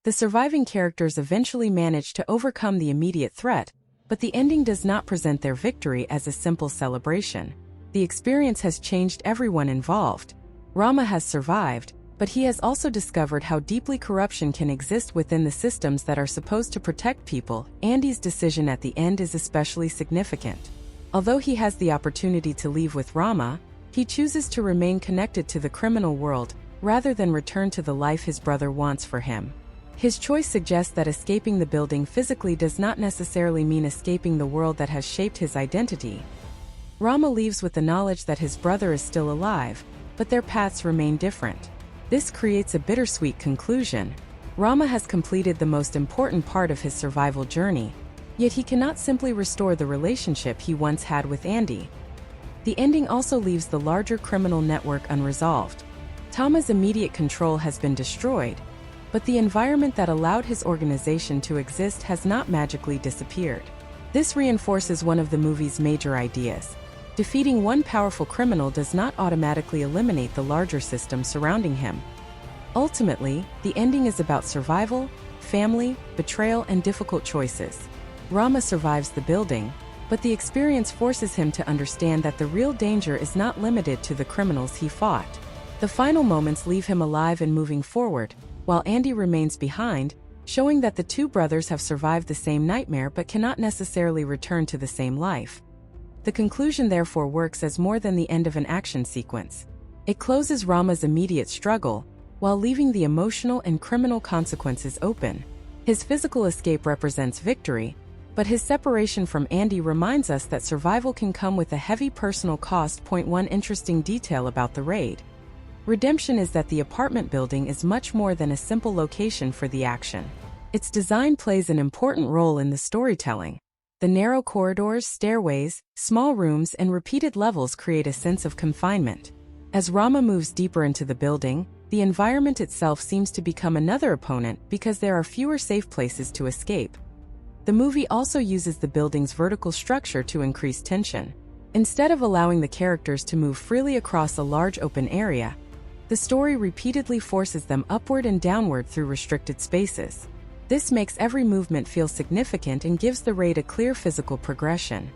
The surviving characters eventually manage to overcome the immediate threat, but the ending does not present their victory as a simple celebration. The experience has changed everyone involved. Rama has survived, but he has also discovered how deeply corruption can exist within the systems that are supposed to protect people. Andy's decision at the end is especially significant. Although he has the opportunity to leave with Rama, he chooses to remain connected to the criminal world, rather than return to the life his brother wants for him. His choice suggests that escaping the building physically does not necessarily mean escaping the world that has shaped his identity. Rama leaves with the knowledge that his brother is still alive, but their paths remain different. This creates a bittersweet conclusion. Rama has completed the most important part of his survival journey, yet he cannot simply restore the relationship he once had with Andy. The ending also leaves the larger criminal network unresolved. Tama's immediate control has been destroyed, but the environment that allowed his organization to exist has not magically disappeared. This reinforces one of the movie's major ideas. Defeating one powerful criminal does not automatically eliminate the larger system surrounding him. Ultimately, the ending is about survival, family, betrayal, and difficult choices. Rama survives the building, but the experience forces him to understand that the real danger is not limited to the criminals he fought. The final moments leave him alive and moving forward, while Andy remains behind, showing that the two brothers have survived the same nightmare but cannot necessarily return to the same life. The conclusion therefore works as more than the end of an action sequence. It closes Rama's immediate struggle, while leaving the emotional and criminal consequences open. His physical escape represents victory, but his separation from Andy reminds us that survival can come with a heavy personal cost. One interesting detail about the raid. Redemption is that the apartment building is much more than a simple location for the action. Its design plays an important role in the storytelling. The narrow corridors, stairways, small rooms, and repeated levels create a sense of confinement. As Rama moves deeper into the building, the environment itself seems to become another opponent because there are fewer safe places to escape. The movie also uses the building's vertical structure to increase tension. Instead of allowing the characters to move freely across a large open area, the story repeatedly forces them upward and downward through restricted spaces. This makes every movement feel significant and gives the raid a clear physical progression.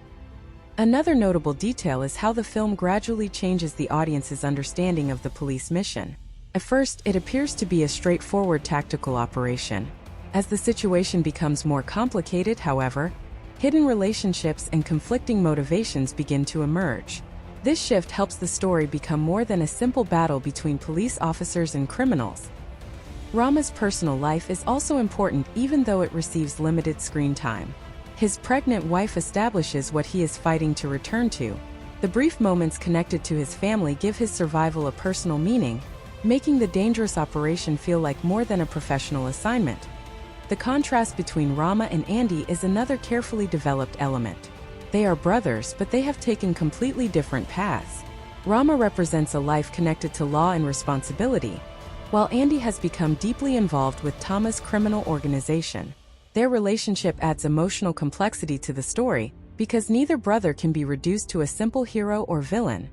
Another notable detail is how the film gradually changes the audience's understanding of the police mission. At first, it appears to be a straightforward tactical operation. As the situation becomes more complicated, however, hidden relationships and conflicting motivations begin to emerge. This shift helps the story become more than a simple battle between police officers and criminals. Rama's personal life is also important even though it receives limited screen time. His pregnant wife establishes what he is fighting to return to. The brief moments connected to his family give his survival a personal meaning, making the dangerous operation feel like more than a professional assignment. The contrast between Rama and Andy is another carefully developed element. They are brothers, but they have taken completely different paths. Rama represents a life connected to law and responsibility, while Andy has become deeply involved with Tama's criminal organization. Their relationship adds emotional complexity to the story, because neither brother can be reduced to a simple hero or villain.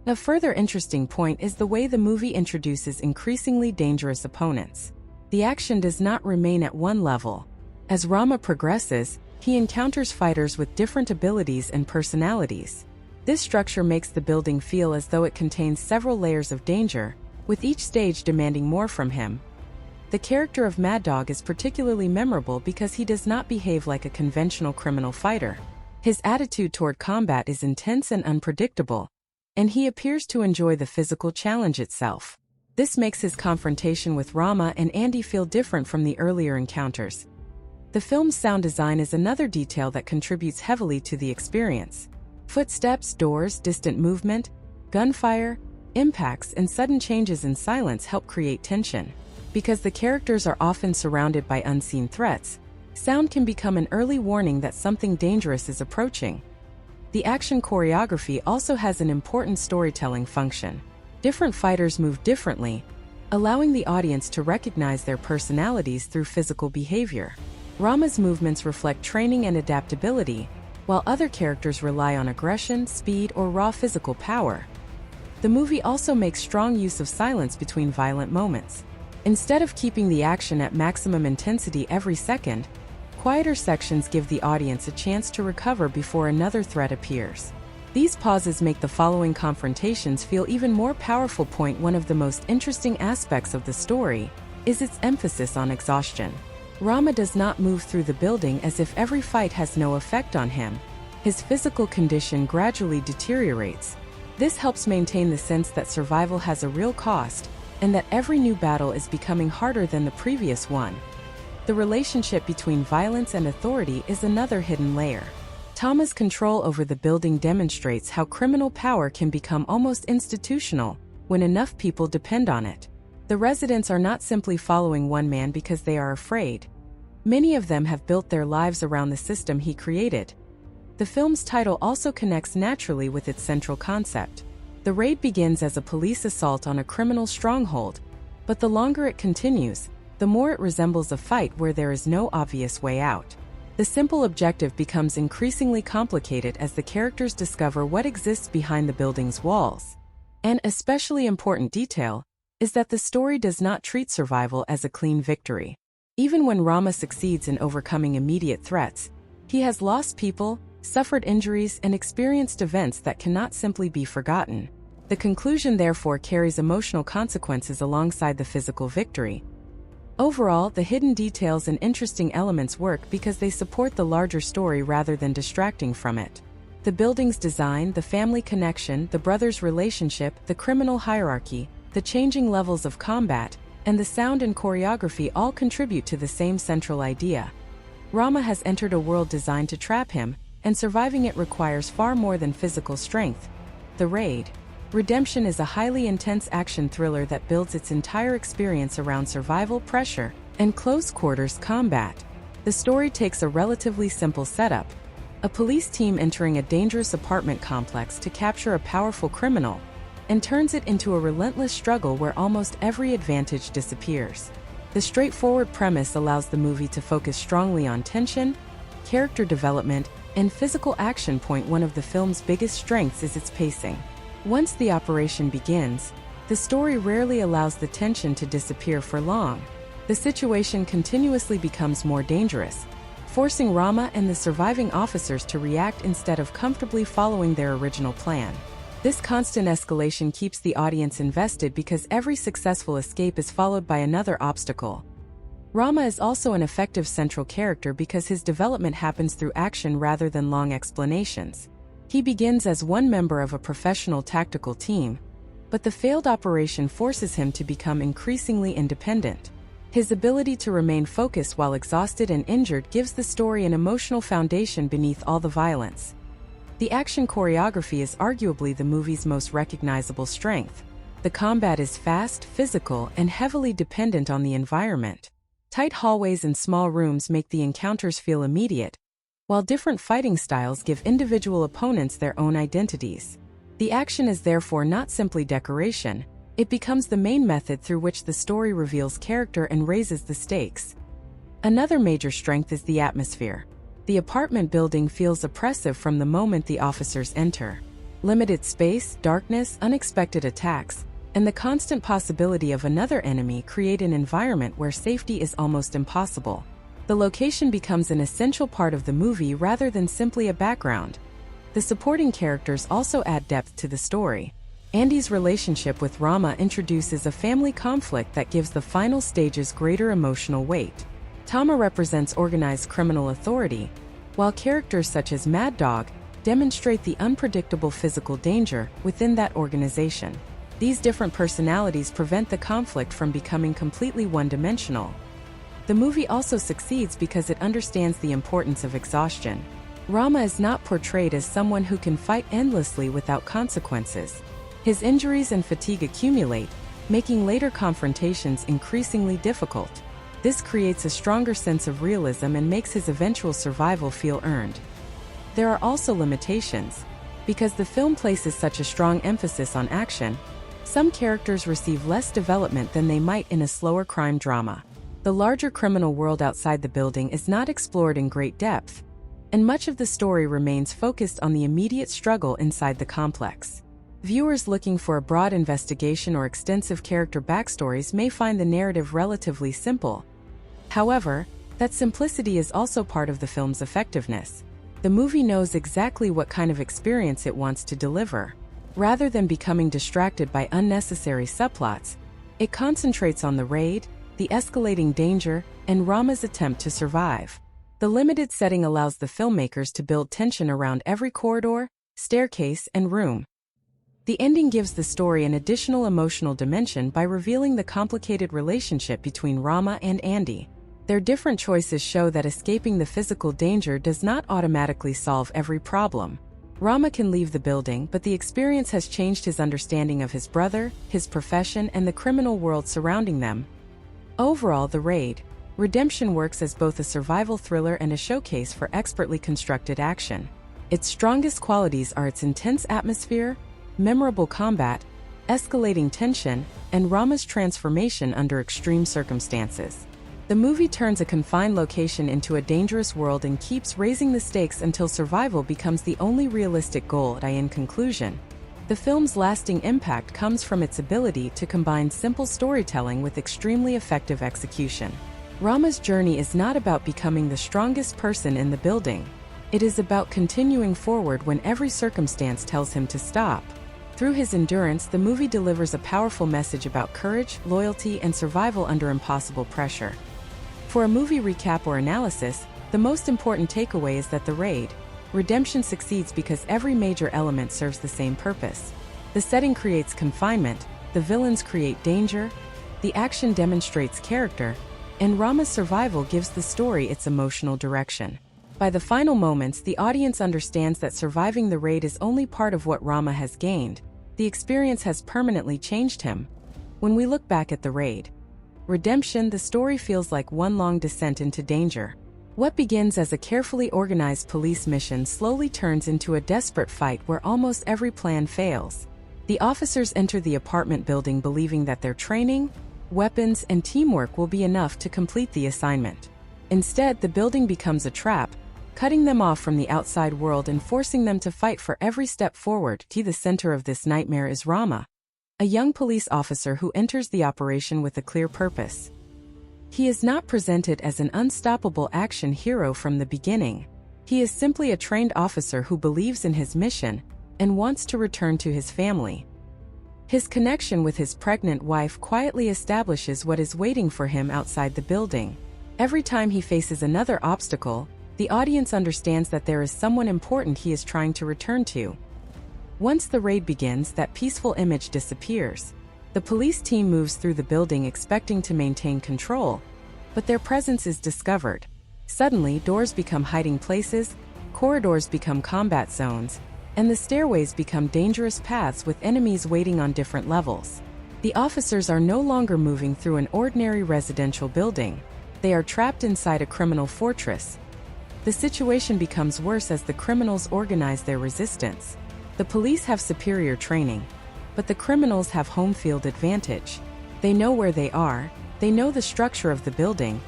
A further interesting point is the way the movie introduces increasingly dangerous opponents. The action does not remain at one level. As Rama progresses, he encounters fighters with different abilities and personalities. This structure makes the building feel as though it contains several layers of danger, with each stage demanding more from him. The character of Mad Dog is particularly memorable because he does not behave like a conventional criminal fighter. His attitude toward combat is intense and unpredictable, and he appears to enjoy the physical challenge itself. This makes his confrontation with Rama and Andy feel different from the earlier encounters. The film's sound design is another detail that contributes heavily to the experience. Footsteps, doors, distant movement, gunfire, impacts, and sudden changes in silence help create tension. Because the characters are often surrounded by unseen threats, sound can become an early warning that something dangerous is approaching. The action choreography also has an important storytelling function. Different fighters move differently, allowing the audience to recognize their personalities through physical behavior. Rama's movements reflect training and adaptability, while other characters rely on aggression, speed, or raw physical power. The movie also makes strong use of silence between violent moments. Instead of keeping the action at maximum intensity every second, quieter sections give the audience a chance to recover before another threat appears. These pauses make the following confrontations feel even more powerful. One of the most interesting aspects of the story is its emphasis on exhaustion. Rama does not move through the building as if every fight has no effect on him. His physical condition gradually deteriorates. This helps maintain the sense that survival has a real cost, and that every new battle is becoming harder than the previous one. The relationship between violence and authority is another hidden layer. Tama's control over the building demonstrates how criminal power can become almost institutional when enough people depend on it. The residents are not simply following one man because they are afraid. Many of them have built their lives around the system he created. The film's title also connects naturally with its central concept. The raid begins as a police assault on a criminal stronghold, but the longer it continues, the more it resembles a fight where there is no obvious way out. The simple objective becomes increasingly complicated as the characters discover what exists behind the building's walls. An especially important detail is that the story does not treat survival as a clean victory. Even when Rama succeeds in overcoming immediate threats, he has lost people, suffered injuries, and experienced events that cannot simply be forgotten. The conclusion therefore carries emotional consequences alongside the physical victory. Overall, the hidden details and interesting elements work because they support the larger story rather than distracting from it. The building's design, the family connection, the brothers' relationship, the criminal hierarchy, the changing levels of combat, and the sound and choreography all contribute to the same central idea. Rama has entered a world designed to trap him, and surviving it requires far more than physical strength. The Raid: Redemption is a highly intense action thriller that builds its entire experience around survival, pressure, and close-quarters combat. The story takes a relatively simple setup: a police team entering a dangerous apartment complex to capture a powerful criminal, and turns it into a relentless struggle where almost every advantage disappears. The straightforward premise allows the movie to focus strongly on tension, character development, and physical action. One of the film's biggest strengths is its pacing. Once the operation begins, the story rarely allows the tension to disappear for long. The situation continuously becomes more dangerous, forcing Rama and the surviving officers to react instead of comfortably following their original plan. This constant escalation keeps the audience invested because every successful escape is followed by another obstacle. Rama is also an effective central character because his development happens through action rather than long explanations. He begins as one member of a professional tactical team, but the failed operation forces him to become increasingly independent. His ability to remain focused while exhausted and injured gives the story an emotional foundation beneath all the violence. The action choreography is arguably the movie's most recognizable strength. The combat is fast, physical, and heavily dependent on the environment. Tight hallways and small rooms make the encounters feel immediate, while different fighting styles give individual opponents their own identities. The action is therefore not simply decoration, It becomes the main method through which the story reveals character and raises the stakes. Another major strength is the atmosphere. The apartment building feels oppressive from the moment the officers enter. Limited space, darkness, unexpected attacks, and the constant possibility of another enemy create an environment where safety is almost impossible. The location becomes an essential part of the movie rather than simply a background. The supporting characters also add depth to the story. Andy's relationship with Rama introduces a family conflict that gives the final stages greater emotional weight. Tama represents organized criminal authority, while characters such as Mad Dog demonstrate the unpredictable physical danger within that organization. These different personalities prevent the conflict from becoming completely one-dimensional. The movie also succeeds because it understands the importance of exhaustion. Rama is not portrayed as someone who can fight endlessly without consequences. His injuries and fatigue accumulate, making later confrontations increasingly difficult. This creates a stronger sense of realism and makes his eventual survival feel earned. There are also limitations. Because the film places such a strong emphasis on action, some characters receive less development than they might in a slower crime drama. The larger criminal world outside the building is not explored in great depth, and much of the story remains focused on the immediate struggle inside the complex. Viewers looking for a broad investigation or extensive character backstories may find the narrative relatively simple. However, that simplicity is also part of the film's effectiveness. The movie knows exactly what kind of experience it wants to deliver. Rather than becoming distracted by unnecessary subplots, it concentrates on the raid, the escalating danger, and Rama's attempt to survive. The limited setting allows the filmmakers to build tension around every corridor, staircase, and room. The ending gives the story an additional emotional dimension by revealing the complicated relationship between Rama and Andy. Their different choices show that escaping the physical danger does not automatically solve every problem. Rama can leave the building, but the experience has changed his understanding of his brother, his profession, and the criminal world surrounding them. Overall, The Raid: Redemption works as both a survival thriller and a showcase for expertly constructed action. Its strongest qualities are its intense atmosphere, memorable combat, escalating tension, and Rama's transformation under extreme circumstances. The movie turns a confined location into a dangerous world and keeps raising the stakes until survival becomes the only realistic goal. In conclusion, the film's lasting impact comes from its ability to combine simple storytelling with extremely effective execution. Rama's journey is not about becoming the strongest person in the building. It is about continuing forward when every circumstance tells him to stop. Through his endurance, the movie delivers a powerful message about courage, loyalty, and survival under impossible pressure. For a movie recap or analysis, the most important takeaway is that The Raid: Redemption succeeds because every major element serves the same purpose. The setting creates confinement, the villains create danger, the action demonstrates character, and Rama's survival gives the story its emotional direction. By the final moments, the audience understands that surviving the raid is only part of what Rama has gained. The experience has permanently changed him. When we look back at The Raid: Redemption, the story feels like one long descent into danger. What begins as a carefully organized police mission slowly turns into a desperate fight where almost every plan fails. The officers enter the apartment building believing that their training, weapons, and teamwork will be enough to complete the assignment. Instead, the building becomes a trap, cutting them off from the outside world and forcing them to fight for every step forward. The center of this nightmare is Rama, a young police officer who enters the operation with a clear purpose. He is not presented as an unstoppable action hero from the beginning. He is simply a trained officer who believes in his mission and wants to return to his family. His connection with his pregnant wife quietly establishes what is waiting for him outside the building. Every time he faces another obstacle, the audience understands that there is someone important he is trying to return to. Once the raid begins, that peaceful image disappears. The police team moves through the building expecting to maintain control, but their presence is discovered. Suddenly, doors become hiding places, corridors become combat zones, and the stairways become dangerous paths with enemies waiting on different levels. The officers are no longer moving through an ordinary residential building. They are trapped inside a criminal fortress. The situation becomes worse as the criminals organize their resistance. The police have superior training, But the criminals have home field advantage. They know where they are, they know the structure of the building,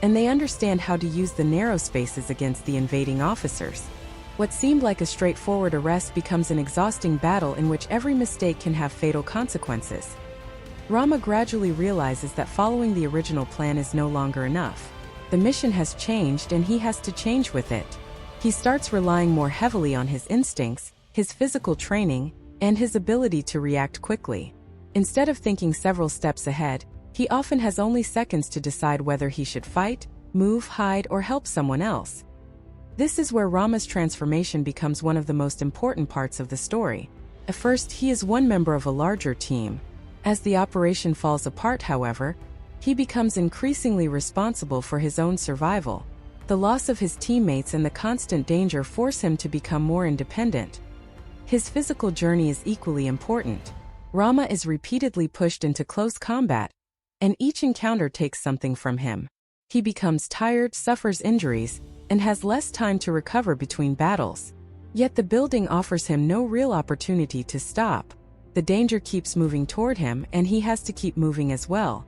and they understand how to use the narrow spaces against the invading officers. What seemed like a straightforward arrest becomes an exhausting battle in which every mistake can have fatal consequences. Rama gradually realizes that following the original plan is no longer enough. The mission has changed and he has to change with it. He starts relying more heavily on his instincts, his physical training, and his ability to react quickly. Instead of thinking several steps ahead, he often has only seconds to decide whether he should fight, move, hide, or help someone else. This is where Rama's transformation becomes one of the most important parts of the story. At first, he is one member of a larger team. As the operation falls apart, however, he becomes increasingly responsible for his own survival. The loss of his teammates and the constant danger force him to become more independent. His physical journey is equally important. Rama is repeatedly pushed into close combat, and each encounter takes something from him. He becomes tired, suffers injuries, and has less time to recover between battles. Yet the building offers him no real opportunity to stop. The danger keeps moving toward him, and he has to keep moving as well.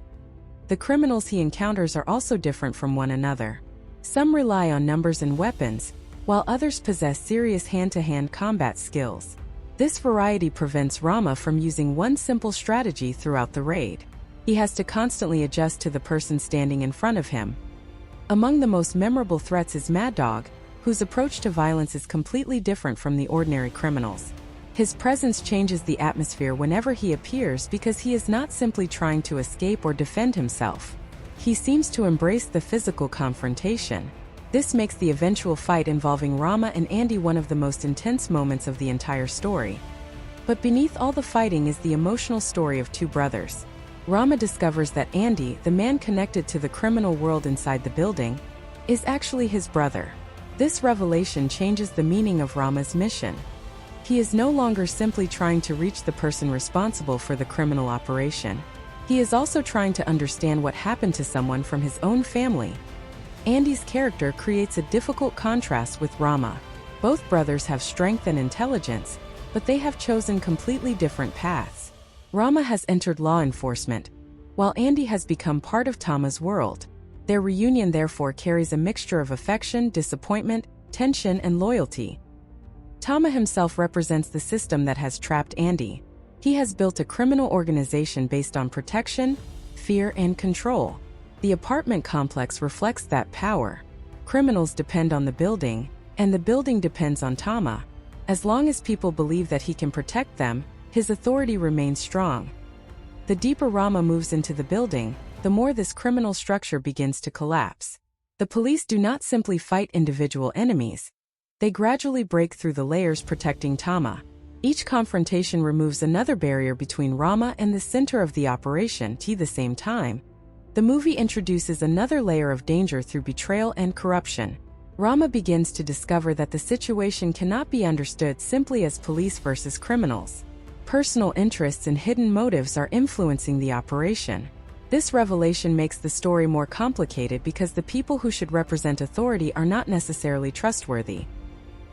The criminals he encounters are also different from one another. Some rely on numbers and weapons, while others possess serious hand-to-hand combat skills. This variety prevents Rama from using one simple strategy throughout the raid. He has to constantly adjust to the person standing in front of him. Among the most memorable threats is Mad Dog, whose approach to violence is completely different from the ordinary criminals. His presence changes the atmosphere whenever he appears because he is not simply trying to escape or defend himself. He seems to embrace the physical confrontation. This makes the eventual fight involving Rama and Andy one of the most intense moments of the entire story. But beneath all the fighting is the emotional story of two brothers. Rama discovers that Andy, the man connected to the criminal world inside the building, is actually his brother. This revelation changes the meaning of Rama's mission. He is no longer simply trying to reach the person responsible for the criminal operation. He is also trying to understand what happened to someone from his own family. Andy's character creates a difficult contrast with Rama. Both brothers have strength and intelligence, but they have chosen completely different paths. Rama has entered law enforcement, while Andy has become part of Tama's world. Their reunion therefore carries a mixture of affection, disappointment, tension, and loyalty. Tama himself represents the system that has trapped Andy. He has built a criminal organization based on protection, fear, and control. The apartment complex reflects that power. Criminals depend on the building, and the building depends on Tama. As long as people believe that he can protect them, his authority remains strong. The deeper Rama moves into the building, the more this criminal structure begins to collapse. The police do not simply fight individual enemies. They gradually break through the layers protecting Tama. Each confrontation removes another barrier between Rama and the center of the operation. At the same time, the movie introduces another layer of danger through betrayal and corruption. Rama begins to discover that the situation cannot be understood simply as police versus criminals. Personal interests and hidden motives are influencing the operation. This revelation makes the story more complicated because the people who should represent authority are not necessarily trustworthy.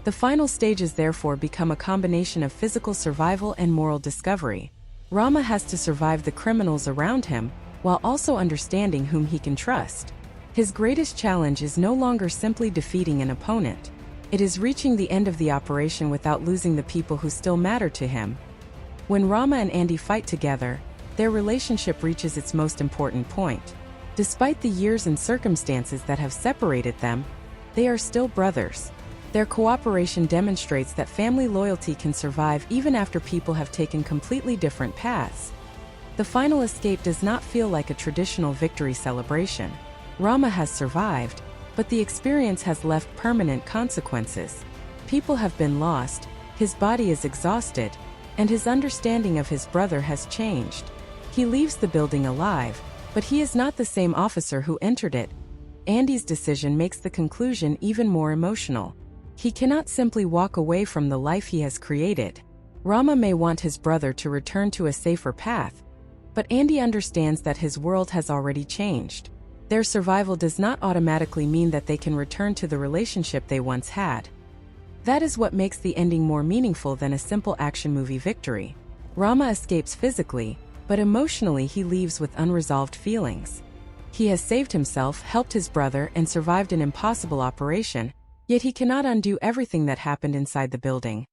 The final stages therefore become a combination of physical survival and moral discovery. Rama has to survive the criminals around him, while also understanding whom he can trust. His greatest challenge is no longer simply defeating an opponent. It is reaching the end of the operation without losing the people who still matter to him. When Rama and Andy fight together, their relationship reaches its most important point. Despite the years and circumstances that have separated them, they are still brothers. Their cooperation demonstrates that family loyalty can survive even after people have taken completely different paths. The final escape does not feel like a traditional victory celebration. Rama has survived, but the experience has left permanent consequences. People have been lost, his body is exhausted, and his understanding of his brother has changed. He leaves the building alive, but he is not the same officer who entered it. Andy's decision makes the conclusion even more emotional. He cannot simply walk away from the life he has created. Rama may want his brother to return to a safer path, but Andy understands that his world has already changed. Their survival does not automatically mean that they can return to the relationship they once had. That is what makes the ending more meaningful than a simple action movie victory. Rama escapes physically, but emotionally he leaves with unresolved feelings. He has saved himself, helped his brother, and survived an impossible operation, yet he cannot undo everything that happened inside the building.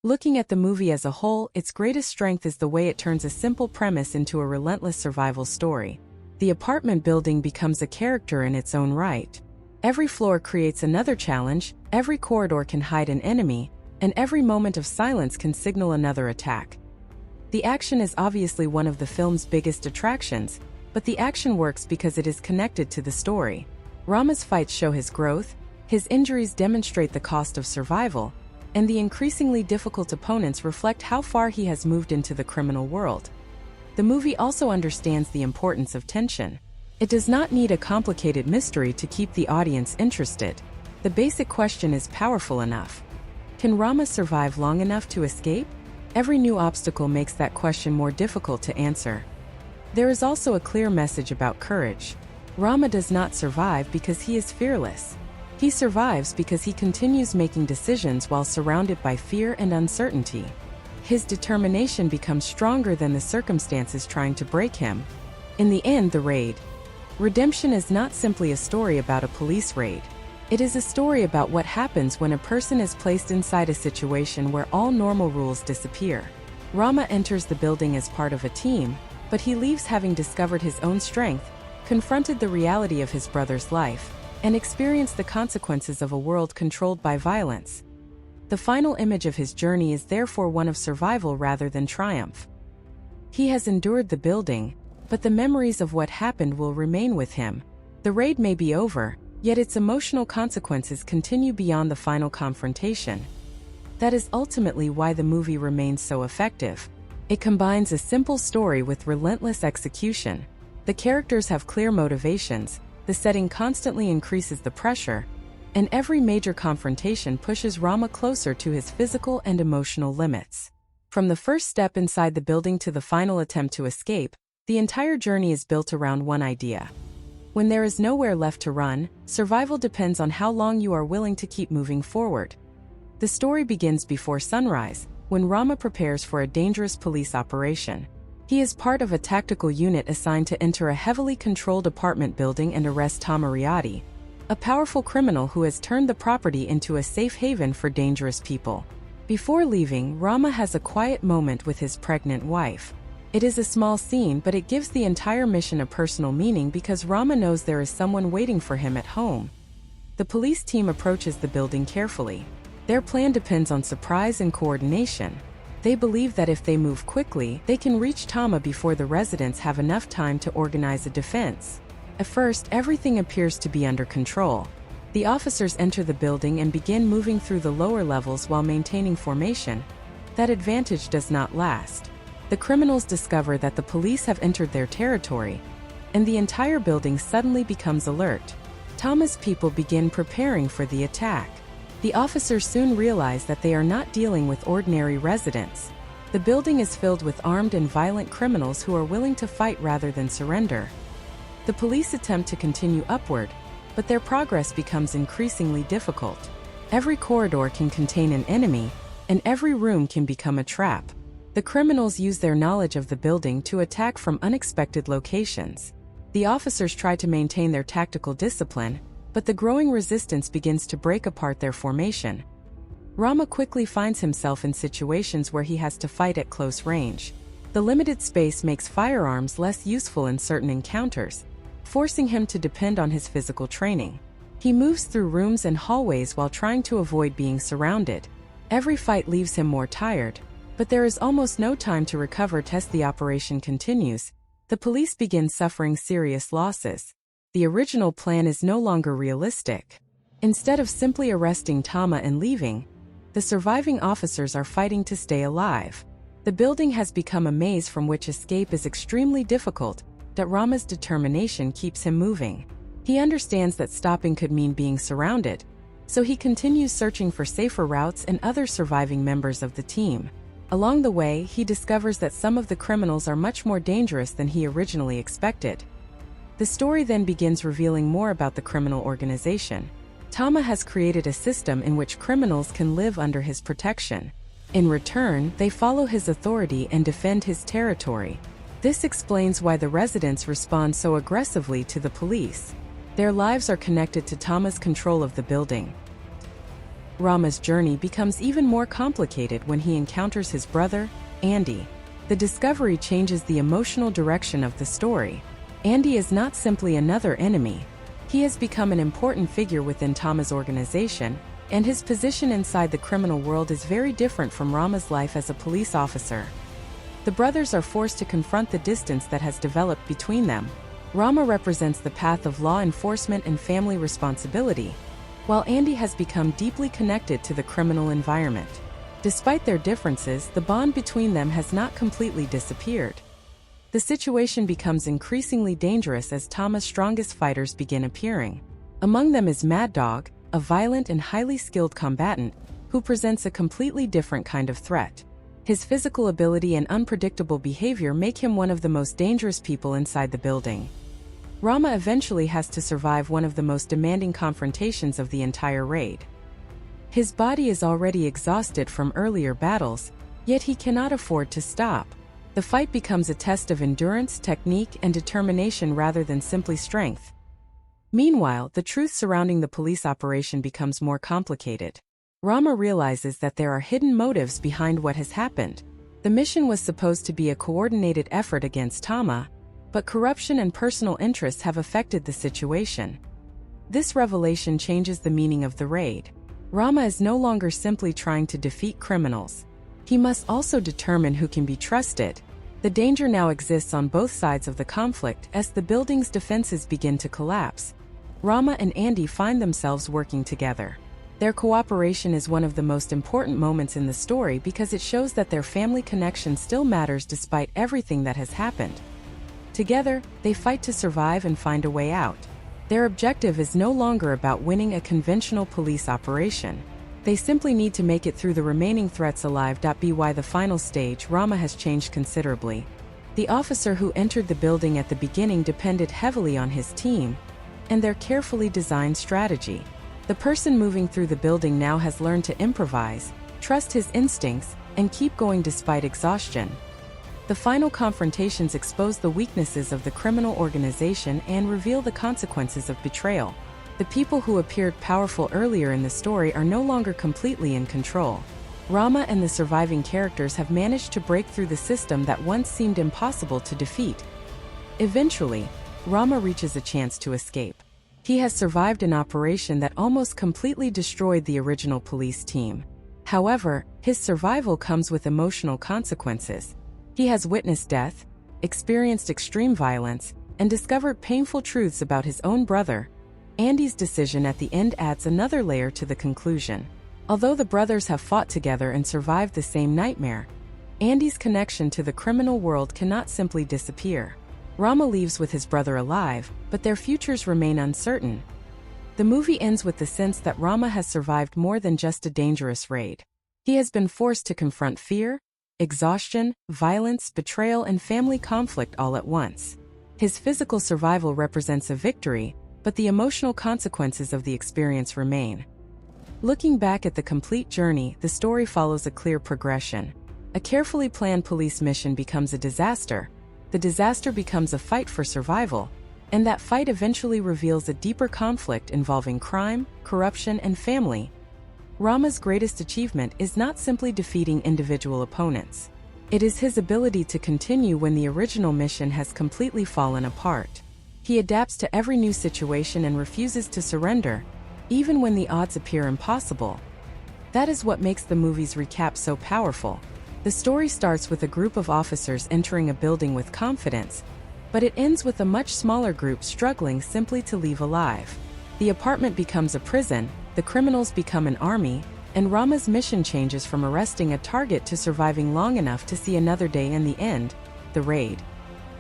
Looking at the movie as a whole, its greatest strength is the way it turns a simple premise into a relentless survival story. The apartment building becomes a character in its own right. Every floor creates another challenge, every corridor can hide an enemy, and every moment of silence can signal another attack. The action is obviously one of the film's biggest attractions, but the action works because it is connected to the story. Rama's fights show his growth, his injuries demonstrate the cost of survival, and the increasingly difficult opponents reflect how far he has moved into the criminal world. The movie also understands the importance of tension. It does not need a complicated mystery to keep the audience interested. The basic question is powerful enough. Can Rama survive long enough to escape? Every new obstacle makes that question more difficult to answer. There is also a clear message about courage. Rama does not survive because he is fearless. He survives because he continues making decisions while surrounded by fear and uncertainty. His determination becomes stronger than the circumstances trying to break him. In the end, the raid. Redemption is not simply a story about a police raid. It is a story about what happens when a person is placed inside a situation where all normal rules disappear. Rama enters the building as part of a team, but he leaves having discovered his own strength, confronted the reality of his brother's life, and experienced the consequences of a world controlled by violence. The final image of his journey is therefore one of survival rather than triumph. He has endured the building, but the memories of what happened will remain with him. The raid may be over, yet its emotional consequences continue beyond the final confrontation. That is ultimately why the movie remains so effective. It combines a simple story with relentless execution. The characters have clear motivations, the setting constantly increases the pressure, and every major confrontation pushes Rama closer to his physical and emotional limits. From the first step inside the building to the final attempt to escape, the entire journey is built around one idea. When there is nowhere left to run, survival depends on how long you are willing to keep moving forward. The story begins before sunrise, when Rama prepares for a dangerous police operation. He is part of a tactical unit assigned to enter a heavily controlled apartment building and arrest Tama Riadi, a powerful criminal who has turned the property into a safe haven for dangerous people. Before leaving, Rama has a quiet moment with his pregnant wife. It is a small scene, but it gives the entire mission a personal meaning because Rama knows there is someone waiting for him at home. The police team approaches the building carefully. Their plan depends on surprise and coordination. They believe that if they move quickly, they can reach Tama before the residents have enough time to organize a defense. At first, everything appears to be under control. The officers enter the building and begin moving through the lower levels while maintaining formation. That advantage does not last. The criminals discover that the police have entered their territory, and the entire building suddenly becomes alert. Tama's people begin preparing for the attack. The officers soon realize that they are not dealing with ordinary residents. The building is filled with armed and violent criminals who are willing to fight rather than surrender. The police attempt to continue upward, but their progress becomes increasingly difficult. Every corridor can contain an enemy, and every room can become a trap. The criminals use their knowledge of the building to attack from unexpected locations. The officers try to maintain their tactical discipline, but the growing resistance begins to break apart their formation. Rama quickly finds himself in situations where he has to fight at close range. The limited space makes firearms less useful in certain encounters, forcing him to depend on his physical training. He moves through rooms and hallways while trying to avoid being surrounded. Every fight leaves him more tired, but there is almost no time to recover as the operation continues. The police begin suffering serious losses. The original plan is no longer realistic. Instead of simply arresting Tama and leaving, the surviving officers are fighting to stay alive. The building has become a maze from which escape is extremely difficult, but Rama's determination keeps him moving. He understands that stopping could mean being surrounded, so he continues searching for safer routes and other surviving members of the team. Along the way, he discovers that some of the criminals are much more dangerous than he originally expected. The story then begins revealing more about the criminal organization. Tama has created a system in which criminals can live under his protection. In return, they follow his authority and defend his territory. This explains why the residents respond so aggressively to the police. Their lives are connected to Tama's control of the building. Rama's journey becomes even more complicated when he encounters his brother, Andy. The discovery changes the emotional direction of the story. Andy is not simply another enemy. He has become an important figure within Tama's organization, and his position inside the criminal world is very different from Rama's life as a police officer. The brothers are forced to confront the distance that has developed between them. Rama represents the path of law enforcement and family responsibility, while Andy has become deeply connected to the criminal environment. Despite their differences, the bond between them has not completely disappeared. The situation becomes increasingly dangerous as Tama's strongest fighters begin appearing. Among them is Mad Dog, a violent and highly skilled combatant, who presents a completely different kind of threat. His physical ability and unpredictable behavior make him one of the most dangerous people inside the building. Rama eventually has to survive one of the most demanding confrontations of the entire raid. His body is already exhausted from earlier battles, yet he cannot afford to stop. The fight becomes a test of endurance, technique, and determination rather than simply strength. Meanwhile, the truth surrounding the police operation becomes more complicated. Rama realizes that there are hidden motives behind what has happened. The mission was supposed to be a coordinated effort against Tama, but corruption and personal interests have affected the situation. This revelation changes the meaning of the raid. Rama is no longer simply trying to defeat criminals. He must also determine who can be trusted. The danger now exists on both sides of the conflict as the building's defenses begin to collapse. Rama and Andy find themselves working together. Their cooperation is one of the most important moments in the story because it shows that their family connection still matters despite everything that has happened. Together, they fight to survive and find a way out. Their objective is no longer about winning a conventional police operation. They simply need to make it through the remaining threats alive. By the final stage, Rama has changed considerably. The officer who entered the building at the beginning depended heavily on his team and their carefully designed strategy. The person moving through the building now has learned to improvise, trust his instincts, and keep going despite exhaustion. The final confrontations expose the weaknesses of the criminal organization and reveal the consequences of betrayal. The people who appeared powerful earlier in the story are no longer completely in control. Rama and the surviving characters have managed to break through the system that once seemed impossible to defeat. Eventually, Rama reaches a chance to escape. He has survived an operation that almost completely destroyed the original police team. However, his survival comes with emotional consequences. He has witnessed death, experienced extreme violence, and discovered painful truths about his own brother. Andy's decision at the end adds another layer to the conclusion. Although the brothers have fought together and survived the same nightmare, Andy's connection to the criminal world cannot simply disappear. Rama leaves with his brother alive, but their futures remain uncertain. The movie ends with the sense that Rama has survived more than just a dangerous raid. He has been forced to confront fear, exhaustion, violence, betrayal, and family conflict all at once. His physical survival represents a victory, but the emotional consequences of the experience remain. Looking back at the complete journey, the story follows a clear progression. A carefully planned police mission becomes a disaster. The disaster becomes a fight for survival, and that fight eventually reveals a deeper conflict involving crime, corruption, and family. Rama's greatest achievement is not simply defeating individual opponents. It is his ability to continue when the original mission has completely fallen apart. He adapts to every new situation and refuses to surrender, even when the odds appear impossible. That is what makes the movie's recap so powerful. The story starts with a group of officers entering a building with confidence, but it ends with a much smaller group struggling simply to leave alive. The apartment becomes a prison, the criminals become an army, and Rama's mission changes from arresting a target to surviving long enough to see another day. In the end, the raid.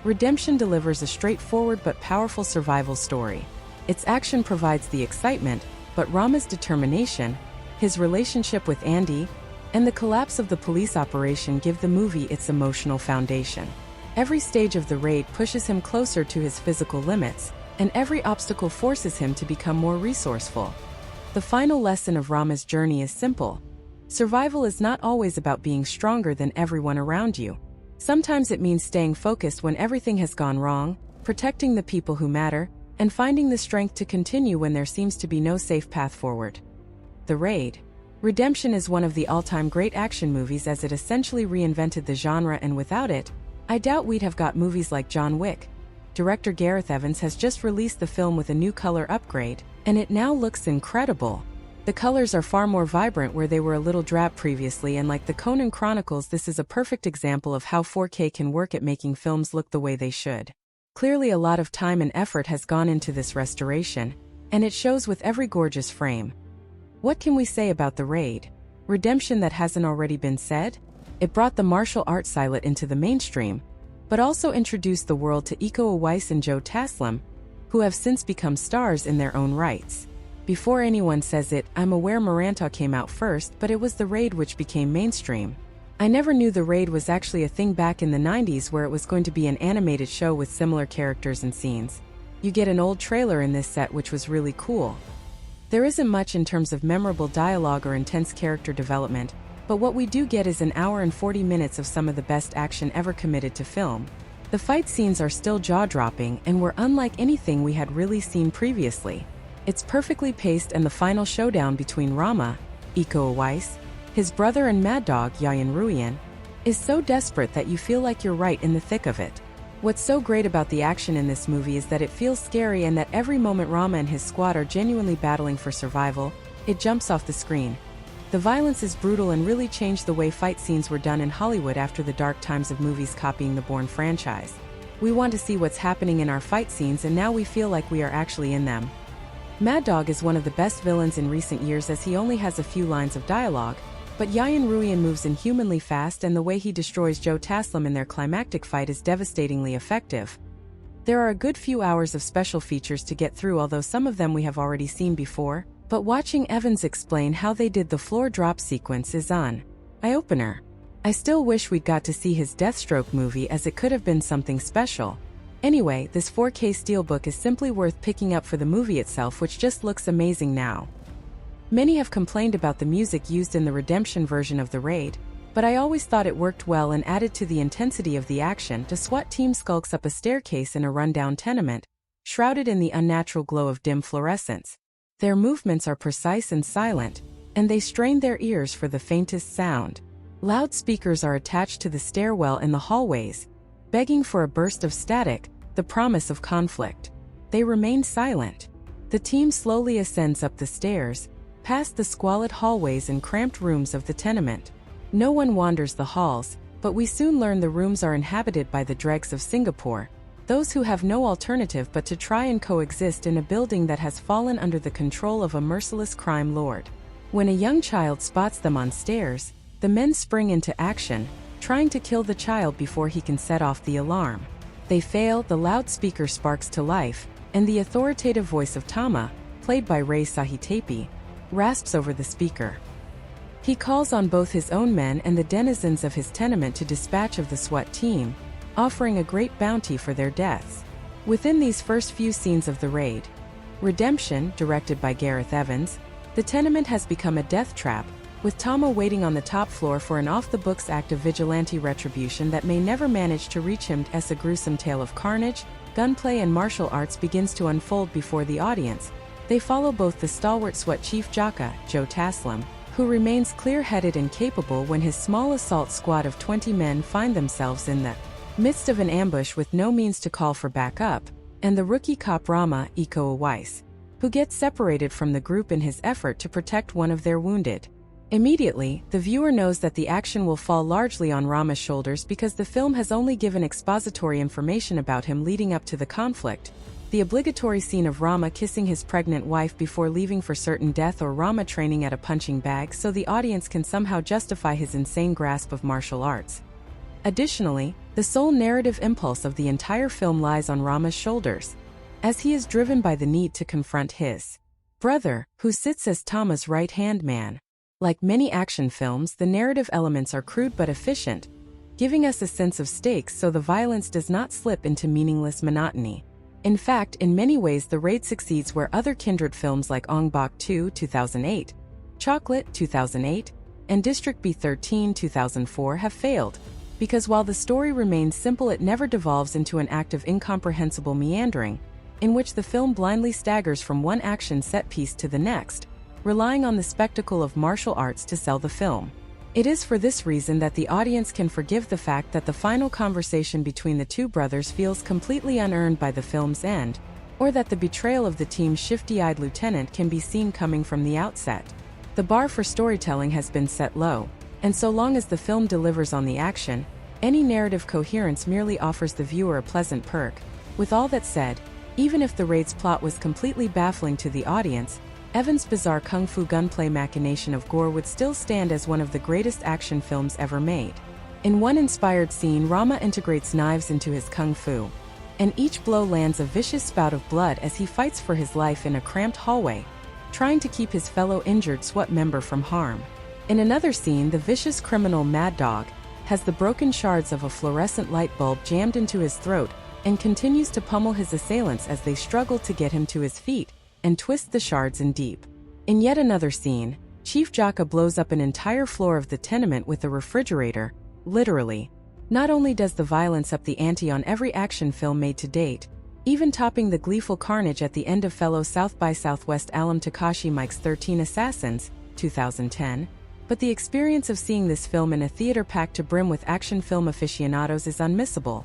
Redemption delivers a straightforward but powerful survival story. Its action provides the excitement, but Rama's determination, his relationship with Andy, and the collapse of the police operation give the movie its emotional foundation. Every stage of the raid pushes him closer to his physical limits, and every obstacle forces him to become more resourceful. The final lesson of Rama's journey is simple. Survival is not always about being stronger than everyone around you. Sometimes it means staying focused when everything has gone wrong, protecting the people who matter, and finding the strength to continue when there seems to be no safe path forward. The Raid. Redemption is one of the all-time great action movies as it essentially reinvented the genre, and without it, I doubt we'd have got movies like John Wick. Director Gareth Evans has just released the film with a new color upgrade, and it now looks incredible. The colors are far more vibrant where they were a little drab previously, and like the Conan Chronicles, this is a perfect example of how 4K can work at making films look the way they should. Clearly a lot of time and effort has gone into this restoration, and it shows with every gorgeous frame. What can we say about The Raid? Redemption that hasn't already been said? It brought the martial arts silent into the mainstream, but also introduced the world to Iko Uwais and Joe Taslim, who have since become stars in their own rights. Before anyone says it, I'm aware Maranta came out first, but it was The Raid which became mainstream. I never knew The Raid was actually a thing back in the 90s, where it was going to be an animated show with similar characters and scenes. You get an old trailer in this set, which was really cool. There isn't much in terms of memorable dialogue or intense character development, but what we do get is an hour and 40 minutes of some of the best action ever committed to film. The fight scenes are still jaw-dropping and were unlike anything we had really seen previously. It's perfectly paced, and the final showdown between Rama, Iko Uwais, his brother, and Mad Dog Yayan Ruhian is so desperate that you feel like you're right in the thick of it. What's so great about the action in this movie is that it feels scary, and that every moment Rama and his squad are genuinely battling for survival, it jumps off the screen. The violence is brutal and really changed the way fight scenes were done in Hollywood after the dark times of movies copying the Bourne franchise. We want to see what's happening in our fight scenes, and now we feel like we are actually in them. Mad Dog is one of the best villains in recent years, as he only has a few lines of dialogue, but Yayan Ruhian moves inhumanly fast, and the way he destroys Joe Taslim in their climactic fight is devastatingly effective. There are a good few hours of special features to get through, although some of them we have already seen before, but watching Evans explain how they did the floor drop sequence is an eye-opener. I still wish we'd got to see his Deathstroke movie, as it could have been something special. Anyway, this 4K steelbook is simply worth picking up for the movie itself, which just looks amazing now. Many have complained about the music used in the Redemption version of The Raid, but I always thought it worked well and added to the intensity of the action. The SWAT team skulks up a staircase in a rundown tenement, shrouded in the unnatural glow of dim fluorescence. Their movements are precise and silent, and they strain their ears for the faintest sound. Loudspeakers are attached to the stairwell in the hallways, begging for a burst of static, the promise of conflict. They remain silent. The team slowly ascends up the stairs, past the squalid hallways and cramped rooms of the tenement. No one wanders the halls, but we soon learn the rooms are inhabited by the dregs of Singapore, those who have no alternative but to try and coexist in a building that has fallen under the control of a merciless crime lord. When a young child spots them on stairs, the men spring into action, trying to kill the child before he can set off the alarm. They fail, the loudspeaker sparks to life, and the authoritative voice of Tama, played by Ray Sahitepe, rasps over the speaker. He calls on both his own men and the denizens of his tenement to dispatch of the SWAT team, offering a great bounty for their deaths. Within these first few scenes of The Raid, Redemption, directed by Gareth Evans, the tenement has become a death trap, with Tama waiting on the top floor for an off-the-books act of vigilante retribution that may never manage to reach him. As a gruesome tale of carnage, gunplay and martial arts begins to unfold before the audience. They follow both the stalwart SWAT chief Jaka, Joe Taslim, who remains clear-headed and capable when his small assault squad of 20 men find themselves in the midst of an ambush with no means to call for backup, and the rookie cop Rama, Iko Uwais, who gets separated from the group in his effort to protect one of their wounded. Immediately, the viewer knows that the action will fall largely on Rama's shoulders because the film has only given expository information about him leading up to the conflict. The obligatory scene of Rama kissing his pregnant wife before leaving for certain death, or Rama training at a punching bag so the audience can somehow justify his insane grasp of martial arts. Additionally, the sole narrative impulse of the entire film lies on Rama's shoulders, as he is driven by the need to confront his brother, who sits as Tama's right-hand man. Like many action films, the narrative elements are crude but efficient, giving us a sense of stakes so the violence does not slip into meaningless monotony. In fact, in many ways The Raid succeeds where other kindred films like Ong Bak 2 (2008), Chocolate 2008, and District B13 2004 have failed, because while the story remains simple, it never devolves into an act of incomprehensible meandering, in which the film blindly staggers from one action set piece to the next, relying on the spectacle of martial arts to sell the film. It is for this reason that the audience can forgive the fact that the final conversation between the two brothers feels completely unearned by the film's end, or that the betrayal of the team's shifty-eyed lieutenant can be seen coming from the outset. The bar for storytelling has been set low, and so long as the film delivers on the action, any narrative coherence merely offers the viewer a pleasant perk. With all that said, even if The Raid's plot was completely baffling to the audience, Evans' bizarre kung fu gunplay machination of gore would still stand as one of the greatest action films ever made. In one inspired scene, Rama integrates knives into his kung fu, and each blow lands a vicious spout of blood as he fights for his life in a cramped hallway, trying to keep his fellow injured SWAT member from harm. In another scene, the vicious criminal Mad Dog has the broken shards of a fluorescent light bulb jammed into his throat and continues to pummel his assailants as they struggle to get him to his feet and twist the shards in deep. In yet another scene, Chief Jaka blows up an entire floor of the tenement with a refrigerator, literally. Not only does the violence up the ante on every action film made to date, even topping the gleeful carnage at the end of fellow South by Southwest alum Takashi Miike's 13 Assassins, 2010, but the experience of seeing this film in a theater packed to brim with action film aficionados is unmissable.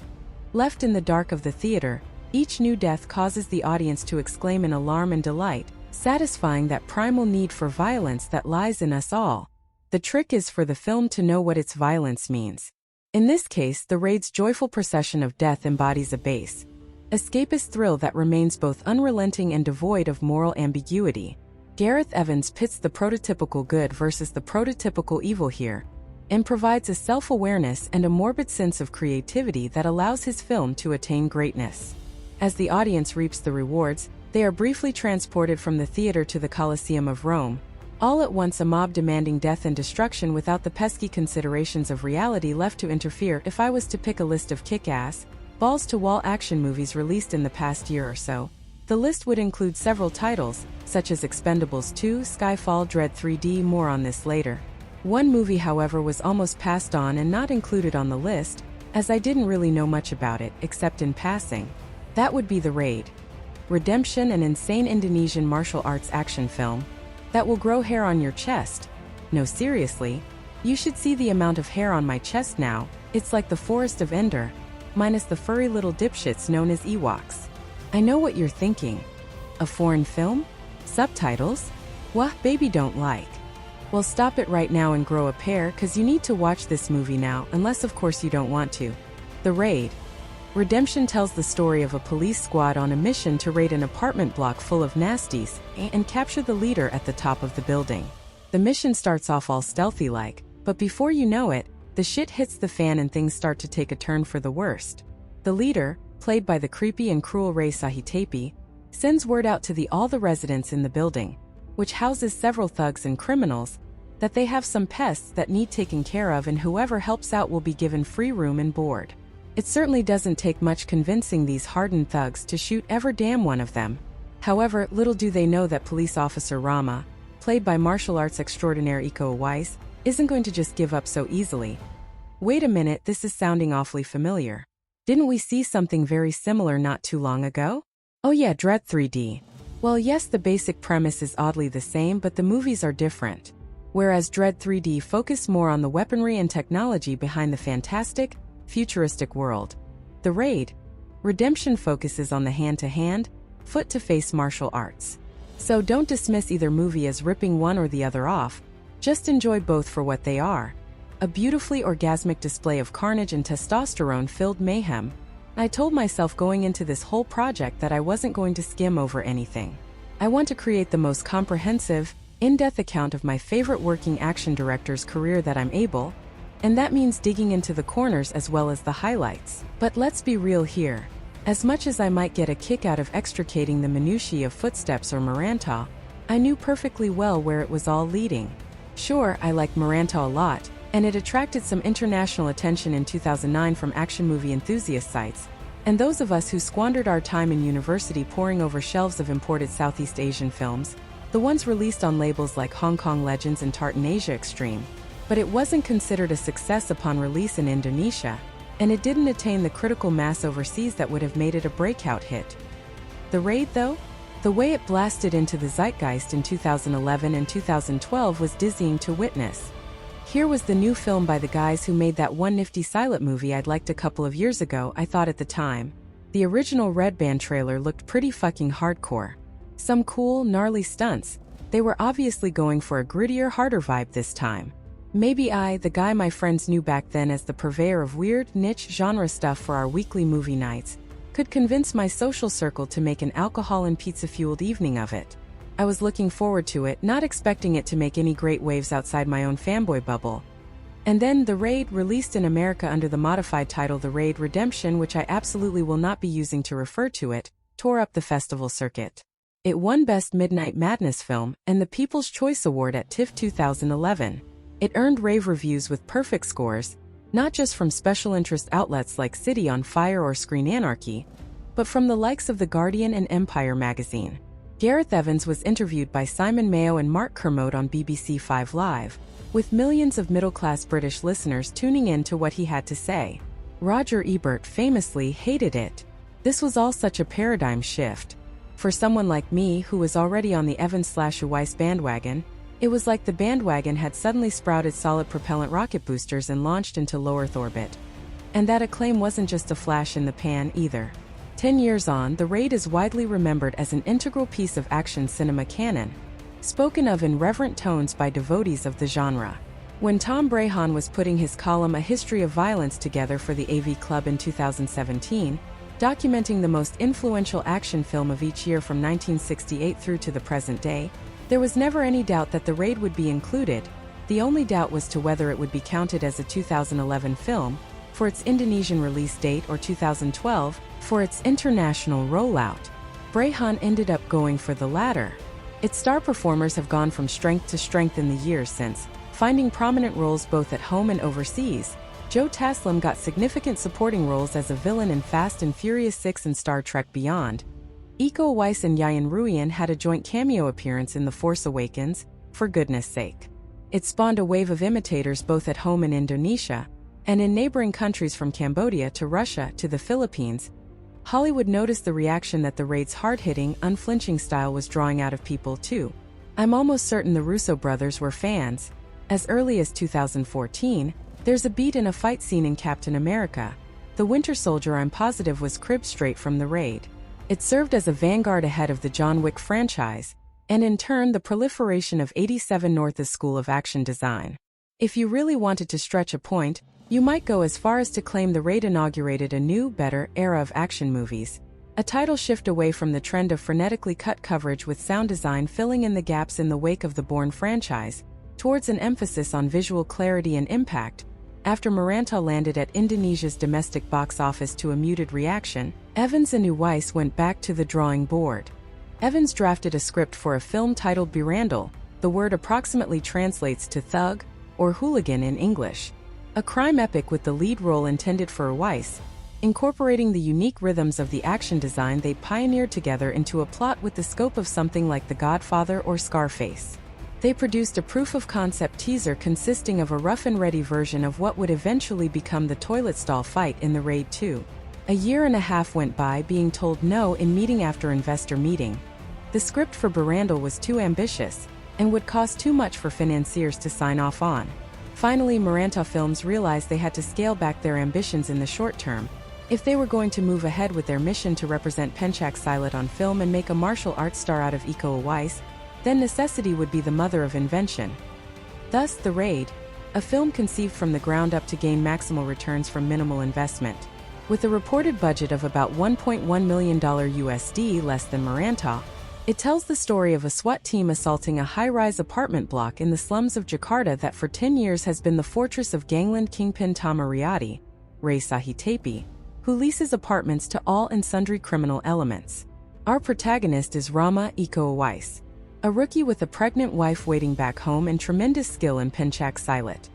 Left in the dark of the theater, each new death causes the audience to exclaim in alarm and delight, satisfying that primal need for violence that lies in us all. The trick is for the film to know what its violence means. In this case, The Raid's joyful procession of death embodies a base, escapist thrill that remains both unrelenting and devoid of moral ambiguity. Gareth Evans pits the prototypical good versus the prototypical evil here, and provides a self-awareness and a morbid sense of creativity that allows his film to attain greatness. As the audience reaps the rewards, they are briefly transported from the theater to the Colosseum of Rome, all at once a mob demanding death and destruction without the pesky considerations of reality left to interfere. If I was to pick a list of kick-ass, balls-to-wall action movies released in the past year or so, the list would include several titles, such as Expendables 2, Skyfall, Dread 3D, more on this later. One movie, however, was almost passed on and not included on the list, as I didn't really know much about it, except in passing. That would be The Raid. Redemption, an insane Indonesian martial arts action film that will grow hair on your chest. No, seriously, you should see the amount of hair on my chest now. It's like the Forest of Endor, minus the furry little dipshits known as Ewoks. I know what you're thinking. A foreign film? Subtitles? Wah, baby don't like. Well, stop it right now and grow a pair, cause you need to watch this movie now, unless of course you don't want to. The Raid. Redemption tells the story of a police squad on a mission to raid an apartment block full of nasties and capture the leader at the top of the building. The mission starts off all stealthy-like, but before you know it, the shit hits the fan and things start to take a turn for the worst. The leader, played by the creepy and cruel Ray Sahitepi, sends word out to all the residents in the building, which houses several thugs and criminals, that they have some pests that need taken care of and whoever helps out will be given free room and board. It certainly doesn't take much convincing these hardened thugs to shoot ever damn one of them. However, little do they know that police officer Rama, played by martial arts extraordinaire Iko Uwais, isn't going to just give up so easily. Wait a minute, this is sounding awfully familiar. Didn't we see something very similar not too long ago? Oh yeah, Dread 3D. Well, yes, the basic premise is oddly the same, but the movies are different. Whereas Dread 3D focused more on the weaponry and technology behind the fantastic, futuristic world, The Raid. Redemption focuses on the hand-to-hand, foot-to-face martial arts. So don't dismiss either movie as ripping one or the other off, just enjoy both for what they are. A beautifully orgasmic display of carnage and testosterone-filled mayhem. I told myself going into this whole project that I wasn't going to skim over anything. I want to create the most comprehensive, in-depth account of my favorite working action director's career that I'm able, and that means digging into the corners as well as the highlights. But let's be real here. As much as I might get a kick out of extricating the minutiae of Footsteps or Maranta, I knew perfectly well where it was all leading. Sure, I like Maranta a lot, and it attracted some international attention in 2009 from action movie enthusiast sites, and those of us who squandered our time in university poring over shelves of imported Southeast Asian films, the ones released on labels like Hong Kong Legends and Tartan Asia Extreme. but it wasn't considered a success upon release in Indonesia, and it didn't attain the critical mass overseas that would have made it a breakout hit. The Raid, though? The way it blasted into the zeitgeist in 2011 and 2012 was dizzying to witness. Here was the new film by the guys who made that one nifty silent movie I'd liked a couple of years ago. I thought at the time. The original Red Band trailer looked pretty fucking hardcore. Some cool, gnarly stunts. They were obviously going for a grittier, harder vibe this time. Maybe I, the guy my friends knew back then as the purveyor of weird, niche genre stuff for our weekly movie nights, could convince my social circle to make an alcohol and pizza-fueled evening of it. I was looking forward to it, not expecting it to make any great waves outside my own fanboy bubble. And then The Raid, released in America under the modified title The Raid Redemption, which I absolutely will not be using to refer to it, tore up the festival circuit. It won Best Midnight Madness Film and the People's Choice Award at TIFF 2011. It earned rave reviews with perfect scores, not just from special interest outlets like City on Fire or Screen Anarchy, but from the likes of The Guardian and Empire magazine. Gareth Evans was interviewed by Simon Mayo and Mark Kermode on BBC 5 Live, with millions of middle-class British listeners tuning in to what he had to say. Roger Ebert famously hated it. This was all such a paradigm shift. For someone like me who was already on the Evans/Weiss bandwagon, it was like the bandwagon had suddenly sprouted solid propellant rocket boosters and launched into low Earth orbit. And that acclaim wasn't just a flash in the pan either. 10 years on, The Raid is widely remembered as an integral piece of action cinema canon, spoken of in reverent tones by devotees of the genre. When Tom Brahan was putting his column A History of Violence together for the AV Club in 2017, documenting the most influential action film of each year from 1968 through to the present day, there was never any doubt that The Raid would be included. The only doubt was to whether it would be counted as a 2011 film, for its Indonesian release date, or 2012, for its international rollout. Brahan ended up going for the latter. Its star performers have gone from strength to strength in the years since, finding prominent roles both at home and overseas. Joe Taslim got significant supporting roles as a villain in Fast and Furious 6 and Star Trek Beyond. Iko Uwais and Yayan Ruhian had a joint cameo appearance in The Force Awakens, for goodness sake. It spawned a wave of imitators both at home in Indonesia, and in neighboring countries from Cambodia to Russia to the Philippines. Hollywood noticed the reaction that The Raid's hard-hitting, unflinching style was drawing out of people too. I'm almost certain the Russo brothers were fans. As early as 2014, there's a beat in a fight scene in Captain America. The Winter Soldier, I'm positive, was cribbed straight from The Raid. It served as a vanguard ahead of the John Wick franchise, and in turn the proliferation of 87 North's school of action design. If you really wanted to stretch a point, you might go as far as to claim The Raid inaugurated a new, better era of action movies. A tidal shift away from the trend of frenetically cut coverage with sound design filling in the gaps in the wake of the Bourne franchise, towards an emphasis on visual clarity and impact. After Maranta landed at Indonesia's domestic box office to a muted reaction, Evans and Uwais went back to the drawing board. Evans drafted a script for a film titled Birandal. The word approximately translates to thug or hooligan in English. A crime epic with the lead role intended for Uwais, incorporating the unique rhythms of the action design they pioneered together into a plot with the scope of something like The Godfather or Scarface. They produced a proof-of-concept teaser consisting of a rough-and-ready version of what would eventually become the toilet stall fight in The Raid 2. A year and a half went by being told no in meeting after investor meeting. The script for Birandal was too ambitious, and would cost too much for financiers to sign off on. Finally, Maranta Films realized they had to scale back their ambitions in the short term, if they were going to move ahead with their mission to represent Pencak Silat on film and make a martial arts star out of Iko Uwais, then necessity would be the mother of invention. Thus, The Raid, a film conceived from the ground up to gain maximal returns from minimal investment. With a reported budget of about $1.1 million USD less than Maranta, it tells the story of a SWAT team assaulting a high-rise apartment block in the slums of Jakarta that for 10 years has been the fortress of gangland kingpin Tama Riyadi, Ray Sahitepi, who leases apartments to all and sundry criminal elements. Our protagonist is Rama Iko Uwais, a rookie with a pregnant wife waiting back home and tremendous skill in Pencak Silat.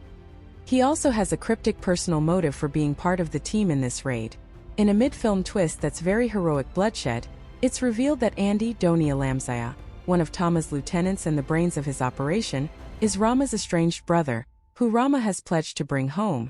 He also has a cryptic personal motive for being part of the team in this raid. In a mid-film twist that's very heroic bloodshed, it's revealed that Andy Doni Alamzaya, one of Tama's lieutenants and the brains of his operation, is Rama's estranged brother, who Rama has pledged to bring home.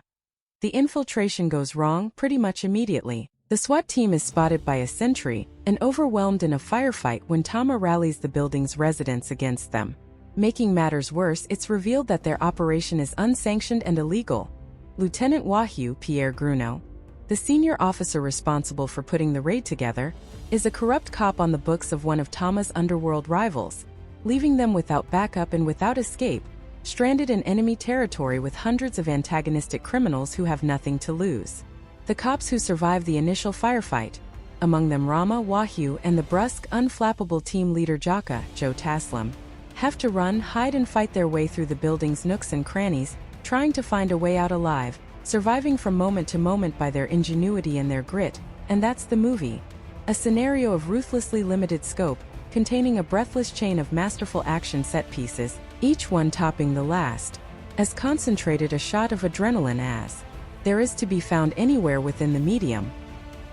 The infiltration goes wrong pretty much immediately. The SWAT team is spotted by a sentry and overwhelmed in a firefight when Tama rallies the building's residents against them. Making matters worse, it's revealed that their operation is unsanctioned and illegal. Lieutenant Wahyu Pierre Gruno, the senior officer responsible for putting the raid together, is a corrupt cop on the books of one of Tama's underworld rivals, leaving them without backup and without escape, stranded in enemy territory with hundreds of antagonistic criminals who have nothing to lose. The cops who survive the initial firefight, among them Rama, Wahyu, and the brusque, unflappable team leader Jaka, Joe Taslim, have to run, hide and fight their way through the building's nooks and crannies, trying to find a way out alive, surviving from moment to moment by their ingenuity and their grit. And that's the movie. A scenario of ruthlessly limited scope, containing a breathless chain of masterful action set pieces, each one topping the last. As concentrated a shot of adrenaline as there is to be found anywhere within the medium.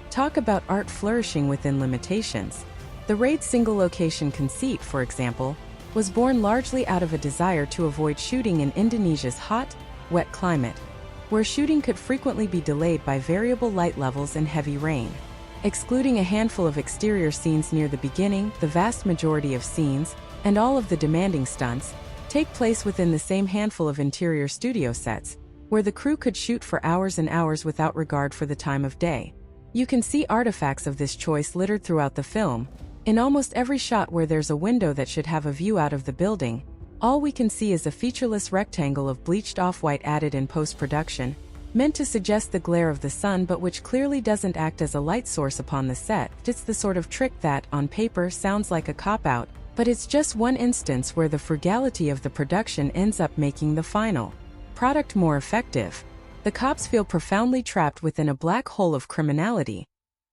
Talk about art flourishing within limitations. The raid's single-location conceit, for example, was born largely out of a desire to avoid shooting in Indonesia's hot, wet climate, where shooting could frequently be delayed by variable light levels and heavy rain. Excluding a handful of exterior scenes near the beginning, the vast majority of scenes, and all of the demanding stunts, take place within the same handful of interior studio sets, where the crew could shoot for hours and hours without regard for the time of day. You can see artifacts of this choice littered throughout the film. In almost every shot where there's a window that should have a view out of the building, all we can see is a featureless rectangle of bleached off-white added in post-production, meant to suggest the glare of the sun but which clearly doesn't act as a light source upon the set. It's the sort of trick that, on paper, sounds like a cop-out, but it's just one instance where the frugality of the production ends up making the final product more effective. The cops feel profoundly trapped within a black hole of criminality,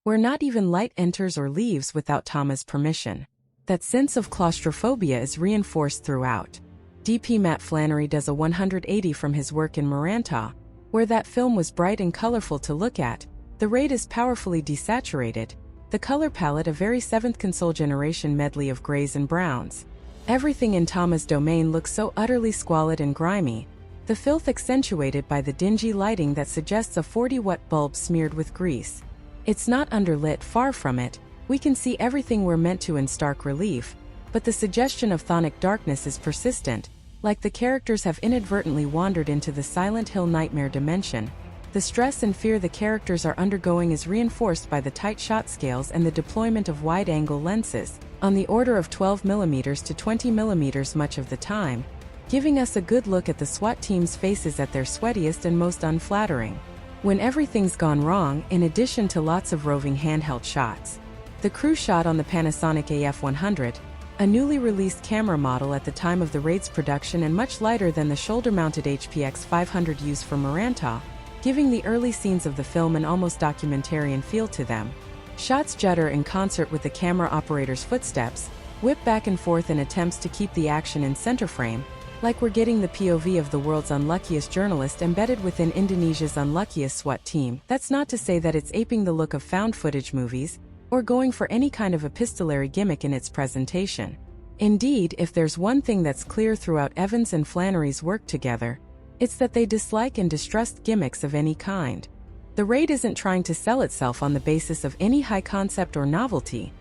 where not even light enters or leaves without Tama's permission. That sense of claustrophobia is reinforced throughout. DP Matt Flannery does a 180 from his work in Maranta, where that film was bright and colorful to look at. The raid is powerfully desaturated, the color palette a very seventh console generation medley of grays and browns. Everything in Tama's domain looks so utterly squalid and grimy, the filth accentuated by the dingy lighting that suggests a 40-watt bulb smeared with grease. It's not underlit, far from it. We can see everything we're meant to in stark relief, but the suggestion of chthonic darkness is persistent, like the characters have inadvertently wandered into the Silent Hill nightmare dimension. The stress and fear the characters are undergoing is reinforced by the tight shot scales and the deployment of wide-angle lenses, on the order of 12mm to 20mm much of the time, giving us a good look at the SWAT team's faces at their sweatiest and most unflattering. When everything's gone wrong, in addition to lots of roving handheld shots, the crew shot on the Panasonic AF100, a newly released camera model at the time of the raid's production and much lighter than the shoulder-mounted HPX 500 used for Maranta, giving the early scenes of the film an almost documentarian feel to them. Shots judder in concert with the camera operator's footsteps, whip back and forth in attempts to keep the action in center frame, like we're getting the POV of the world's unluckiest journalist embedded within Indonesia's unluckiest SWAT team. That's not to say that it's aping the look of found footage movies, or going for any kind of epistolary gimmick in its presentation. Indeed, if there's one thing that's clear throughout Evans and Flannery's work together, it's that they dislike and distrust gimmicks of any kind. The raid isn't trying to sell itself on the basis of any high concept or novelty,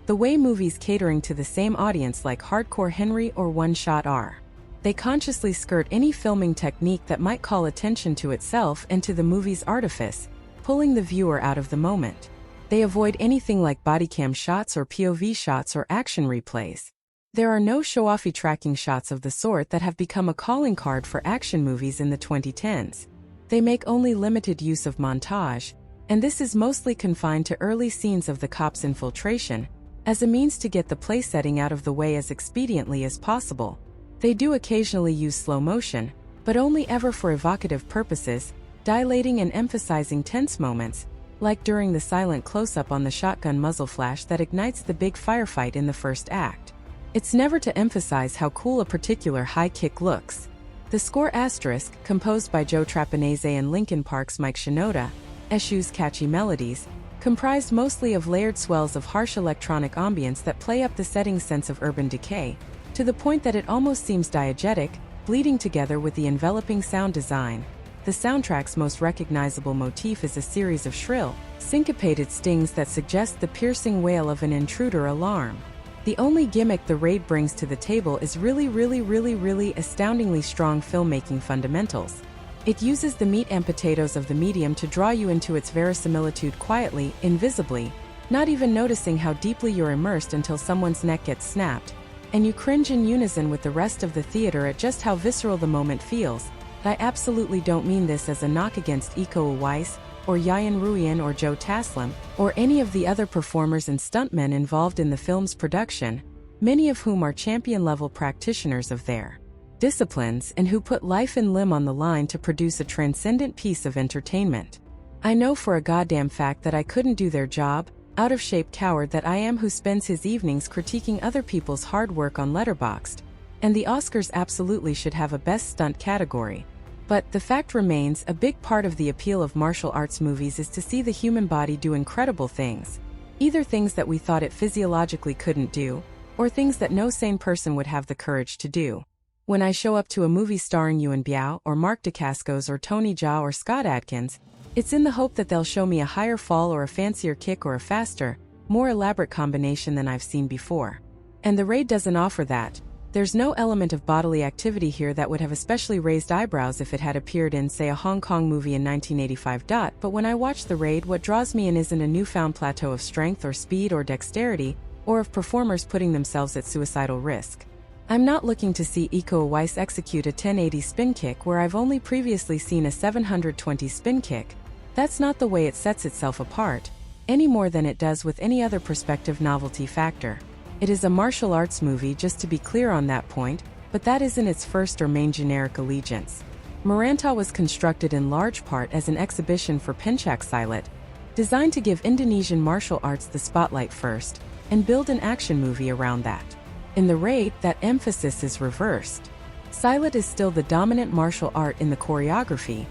the way movies catering to the same audience like Hardcore Henry or One Shot are. They consciously skirt any filming technique that might call attention to itself and to the movie's artifice, pulling the viewer out of the moment. They avoid anything like bodycam shots or POV shots or action replays. There are no show-offy tracking shots of the sort that have become a calling card for action movies in the 2010s. They make only limited use of montage, and this is mostly confined to early scenes of the cops' infiltration, as a means to get the place setting out of the way as expediently as possible. They do occasionally use slow motion, but only ever for evocative purposes, dilating and emphasizing tense moments, like during the silent close-up on the shotgun muzzle flash that ignites the big firefight in the first act. It's never to emphasize how cool a particular high kick looks. The score *, composed by Joe Trapanese and Linkin Park's Mike Shinoda, eschews catchy melodies, comprised mostly of layered swells of harsh electronic ambience that play up the setting's sense of urban decay, to the point that it almost seems diegetic, bleeding together with the enveloping sound design. The soundtrack's most recognizable motif is a series of shrill, syncopated stings that suggest the piercing wail of an intruder alarm. The only gimmick the Raid brings to the table is really astoundingly strong filmmaking fundamentals. It uses the meat and potatoes of the medium to draw you into its verisimilitude quietly, invisibly, not even noticing how deeply you're immersed until someone's neck gets snapped, and you cringe in unison with the rest of the theater at just how visceral the moment feels. I absolutely don't mean this as a knock against Iko Uwais, or Yayan Ruhian or Joe Taslim, or any of the other performers and stuntmen involved in the film's production, many of whom are champion-level practitioners of their disciplines and who put life and limb on the line to produce a transcendent piece of entertainment. I know for a goddamn fact that I couldn't do their job, out-of-shape coward that I am who spends his evenings critiquing other people's hard work on Letterboxd, and the Oscars absolutely should have a Best Stunt category. But the fact remains, a big part of the appeal of martial arts movies is to see the human body do incredible things. Either things that we thought it physiologically couldn't do, or things that no sane person would have the courage to do. When I show up to a movie starring Yuan Biao, or Mark Dacascos, or Tony Jaa, or Scott Adkins, it's in the hope that they'll show me a higher fall or a fancier kick or a faster, more elaborate combination than I've seen before. And the Raid doesn't offer that. There's no element of bodily activity here that would have especially raised eyebrows if it had appeared in, say, a Hong Kong movie in 1985. But when I watch the Raid, what draws me in isn't a newfound plateau of strength or speed or dexterity, or of performers putting themselves at suicidal risk. I'm not looking to see Iko Uwais execute a 1080 spin kick where I've only previously seen a 720 spin kick. That's not the way it sets itself apart, any more than it does with any other perspective novelty factor. It is a martial arts movie, just to be clear on that point, but that isn't its first or main generic allegiance. Maranta was constructed in large part as an exhibition for Pencak Silat, designed to give Indonesian martial arts the spotlight first, and build an action movie around that. In the Raid, that emphasis is reversed. Silat is still the dominant martial art in the choreography,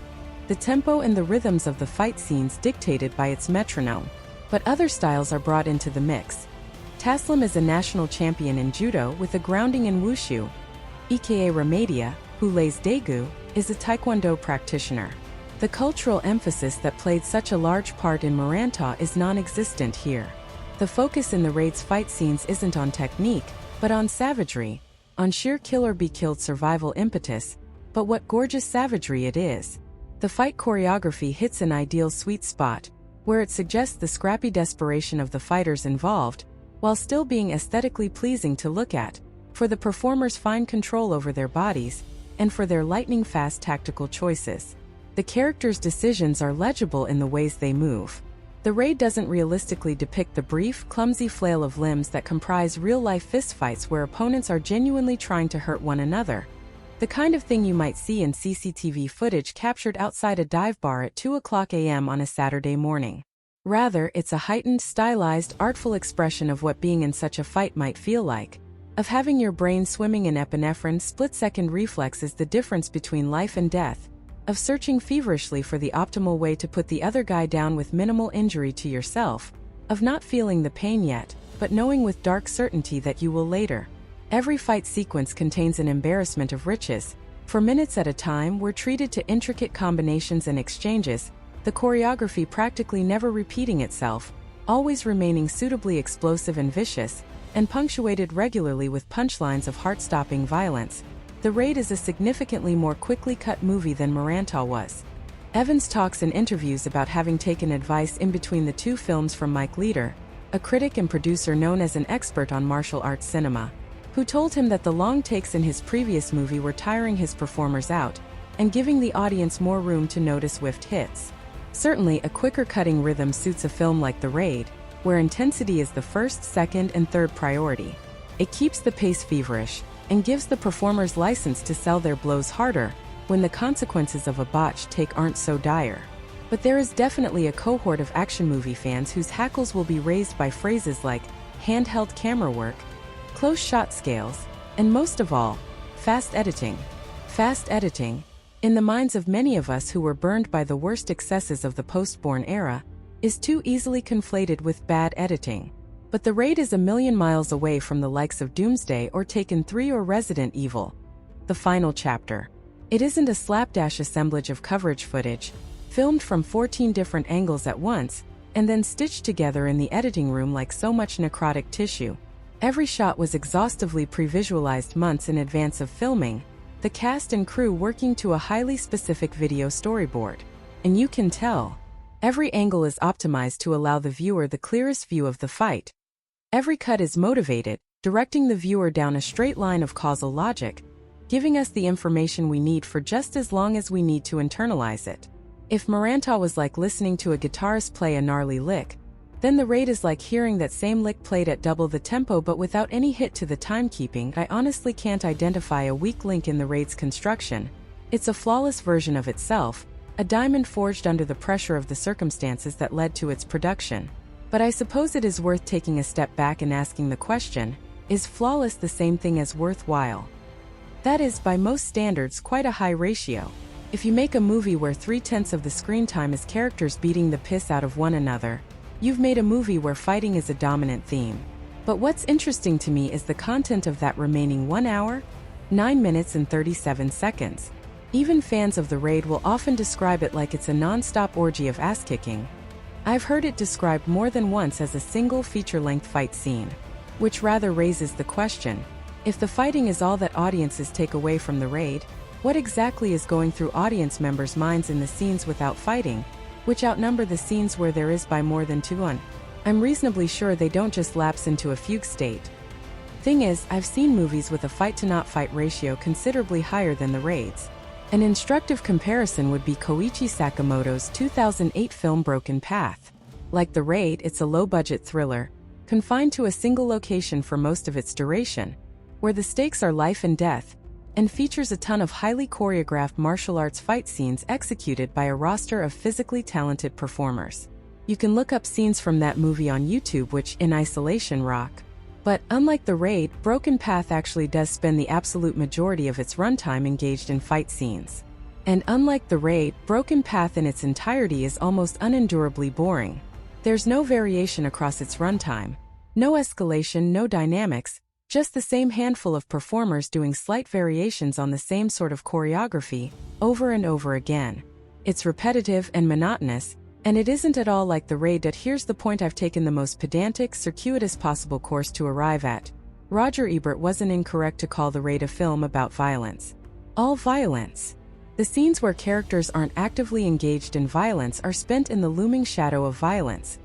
the tempo and the rhythms of the fight scenes dictated by its metronome, but other styles are brought into the mix. Taslim is a national champion in judo with a grounding in wushu. Ika Ramadea, who lays daegu, is a taekwondo practitioner. The cultural emphasis that played such a large part in Maranta is non-existent here. The focus in the Raid's fight scenes isn't on technique, but on savagery, on sheer kill-or-be-killed survival impetus, but what gorgeous savagery it is. The fight choreography hits an ideal sweet spot, where it suggests the scrappy desperation of the fighters involved, while still being aesthetically pleasing to look at, for the performers' fine control over their bodies, and for their lightning-fast tactical choices. The characters' decisions are legible in the ways they move. The Raid doesn't realistically depict the brief, clumsy flail of limbs that comprise real-life fistfights where opponents are genuinely trying to hurt one another. The kind of thing you might see in CCTV footage captured outside a dive bar at 2:00 a.m. on a Saturday morning. Rather, it's a heightened, stylized, artful expression of what being in such a fight might feel like, of having your brain swimming in epinephrine, split-second reflexes, the difference between life and death, of searching feverishly for the optimal way to put the other guy down with minimal injury to yourself, of not feeling the pain yet, but knowing with dark certainty that you will later. Every fight sequence contains an embarrassment of riches. For minutes at a time, we're treated to intricate combinations and exchanges, the choreography practically never repeating itself, always remaining suitably explosive and vicious, and punctuated regularly with punchlines of heart-stopping violence. The Raid is a significantly more quickly cut movie than Maranta was. Evans talks in interviews about having taken advice in between the two films from Mike Leader, a critic and producer known as an expert on martial arts cinema, who told him that the long takes in his previous movie were tiring his performers out, and giving the audience more room to notice whiffed hits. Certainly, a quicker cutting rhythm suits a film like The Raid, where intensity is the first, second, and third priority. It keeps the pace feverish, and gives the performers license to sell their blows harder, when the consequences of a botched take aren't so dire. But there is definitely a cohort of action movie fans whose hackles will be raised by phrases like handheld camera work, close shot scales, and most of all, fast editing. Fast editing, in the minds of many of us who were burned by the worst excesses of the post-Bourne era, is too easily conflated with bad editing. But The Raid is a million miles away from the likes of Doomsday or Taken 3 or Resident Evil. the final chapter. It isn't a slapdash assemblage of coverage footage, filmed from 14 different angles at once, and then stitched together in the editing room like so much necrotic tissue. Every shot was exhaustively pre-visualized months in advance of filming, the cast and crew working to a highly specific video storyboard. And you can tell. Every angle is optimized to allow the viewer the clearest view of the fight. Every cut is motivated, directing the viewer down a straight line of causal logic, giving us the information we need for just as long as we need to internalize it. If Maranta was like listening to a guitarist play a gnarly lick, then the Raid is like hearing that same lick played at double the tempo but without any hit to the timekeeping. I honestly can't identify a weak link in the Raid's construction. It's a flawless version of itself, a diamond forged under the pressure of the circumstances that led to its production. But I suppose it is worth taking a step back and asking the question, is flawless the same thing as worthwhile? That is, by most standards, quite a high ratio. If you make a movie where 3/10 of the screen time is characters beating the piss out of one another, you've made a movie where fighting is a dominant theme. But what's interesting to me is the content of that remaining 1 hour, 9 minutes and 37 seconds. Even fans of the Raid will often describe it like it's a non-stop orgy of ass-kicking. I've heard it described more than once as a single feature-length fight scene, which rather raises the question, if the fighting is all that audiences take away from the Raid, what exactly is going through audience members' minds in the scenes without fighting, which outnumber the scenes where there is by more than 2:1? I'm reasonably sure they don't just lapse into a fugue state. Thing is, I've seen movies with a fight-to-not-fight ratio considerably higher than the Raid's. An instructive comparison would be Koichi Sakamoto's 2008 film Broken Path. Like the Raid, it's a low-budget thriller, confined to a single location for most of its duration, where the stakes are life and death, and features a ton of highly choreographed martial arts fight scenes executed by a roster of physically talented performers. You can look up scenes from that movie on YouTube which, in isolation, rock. But, unlike the Raid, Broken Path actually does spend the absolute majority of its runtime engaged in fight scenes. And unlike the Raid, Broken Path in its entirety is almost unendurably boring. There's no variation across its runtime. No escalation, no dynamics, just the same handful of performers doing slight variations on the same sort of choreography, over and over again. It's repetitive and monotonous, and it isn't at all like the Raid. Here's the point: I've taken the most pedantic, circuitous possible course to arrive at. Roger Ebert wasn't incorrect to call the Raid a film about violence. All violence. The scenes where characters aren't actively engaged in violence are spent in the looming shadow of violence,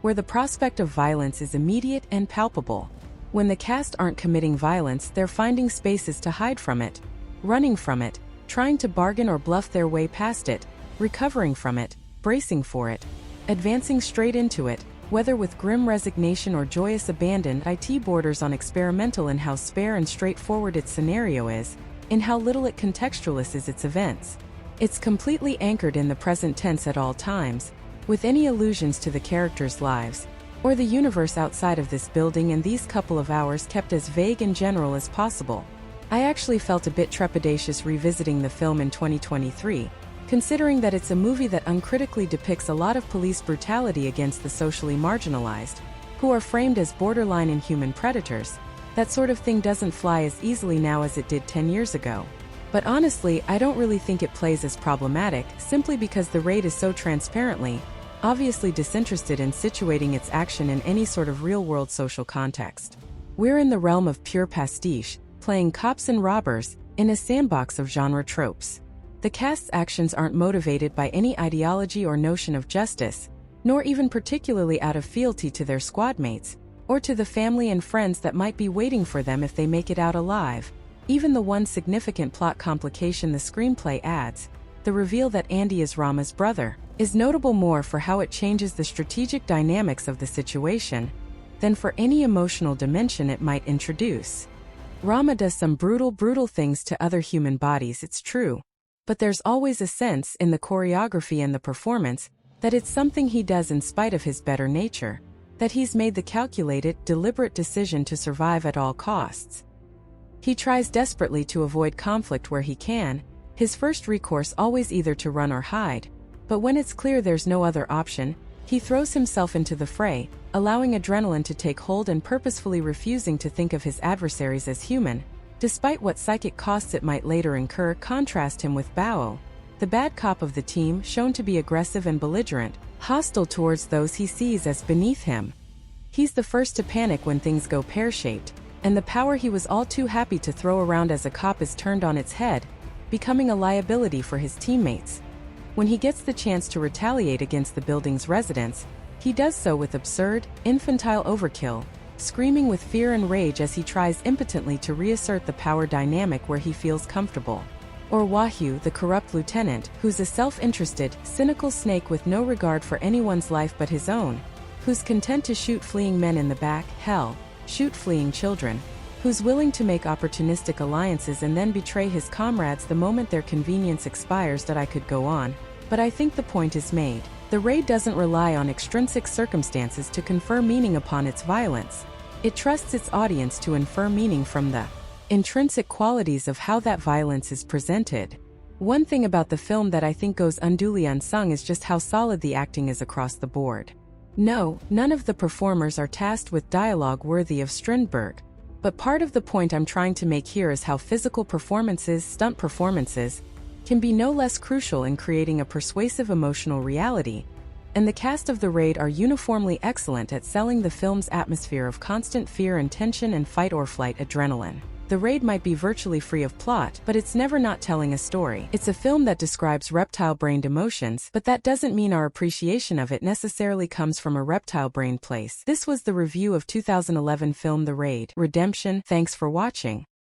where the prospect of violence is immediate and palpable. When the cast aren't committing violence, they're finding spaces to hide from it, running from it, trying to bargain or bluff their way past it, recovering from it, bracing for it, advancing straight into it, whether with grim resignation or joyous abandon. It borders on experimental in how spare and straightforward its scenario is, in how little it contextualizes its events. It's completely anchored in the present tense at all times, with any allusions to the characters' lives, or the universe outside of this building and these couple of hours kept as vague and general as possible. I actually felt a bit trepidatious revisiting the film in 2023, considering that it's a movie that uncritically depicts a lot of police brutality against the socially marginalized, who are framed as borderline inhuman predators. That sort of thing doesn't fly as easily now as it did 10 years ago. But honestly, I don't really think it plays as problematic, simply because the Raid is so transparently, obviously disinterested in situating its action in any sort of real-world social context. We're in the realm of pure pastiche, playing cops and robbers, in a sandbox of genre tropes. The cast's actions aren't motivated by any ideology or notion of justice, nor even particularly out of fealty to their squadmates, or to the family and friends that might be waiting for them if they make it out alive. Even the one significant plot complication the screenplay adds, the reveal that Andy is Rama's brother, is notable more for how it changes the strategic dynamics of the situation than for any emotional dimension it might introduce. Rama does some brutal things to other human bodies, it's true. But there's always a sense, in the choreography and the performance, that it's something he does in spite of his better nature, that he's made the calculated, deliberate decision to survive at all costs. He tries desperately to avoid conflict where he can, his first recourse always either to run or hide, but when it's clear there's no other option, he throws himself into the fray, allowing adrenaline to take hold and purposefully refusing to think of his adversaries as human, Despite what psychic costs it might later incur, contrast him with Bao, the bad cop of the team, shown to be aggressive and belligerent, hostile towards those he sees as beneath him. He's the first to panic when things go pear-shaped, and the power he was all too happy to throw around as a cop is turned on its head, becoming a liability for his teammates. When he gets the chance to retaliate against the building's residents, he does so with absurd, infantile overkill, screaming with fear and rage as he tries impotently to reassert the power dynamic where he feels comfortable. Or Wahyu, the corrupt lieutenant, who's a self-interested, cynical snake with no regard for anyone's life but his own, who's content to shoot fleeing men in the back, hell, shoot fleeing children, who's willing to make opportunistic alliances and then betray his comrades the moment their convenience expires. That I could go on, but I think the point is made. The raid doesn't rely on extrinsic circumstances to confer meaning upon its violence. It trusts its audience to infer meaning from the intrinsic qualities of how that violence is presented. One thing about the film that I think goes unduly unsung is just how solid the acting is across the board. No, none of the performers are tasked with dialogue worthy of Strindberg, but part of the point I'm trying to make here is how physical performances, stunt performances, can be no less crucial in creating a persuasive emotional reality, and the cast of The Raid are uniformly excellent at selling the film's atmosphere of constant fear and tension and fight-or-flight adrenaline. The Raid might be virtually free of plot, but it's never not telling a story. It's a film that describes reptile-brained emotions, but that doesn't mean our appreciation of it necessarily comes from a reptile-brained place. This was the review of 2011 film The Raid: Redemption. Thanks for watching.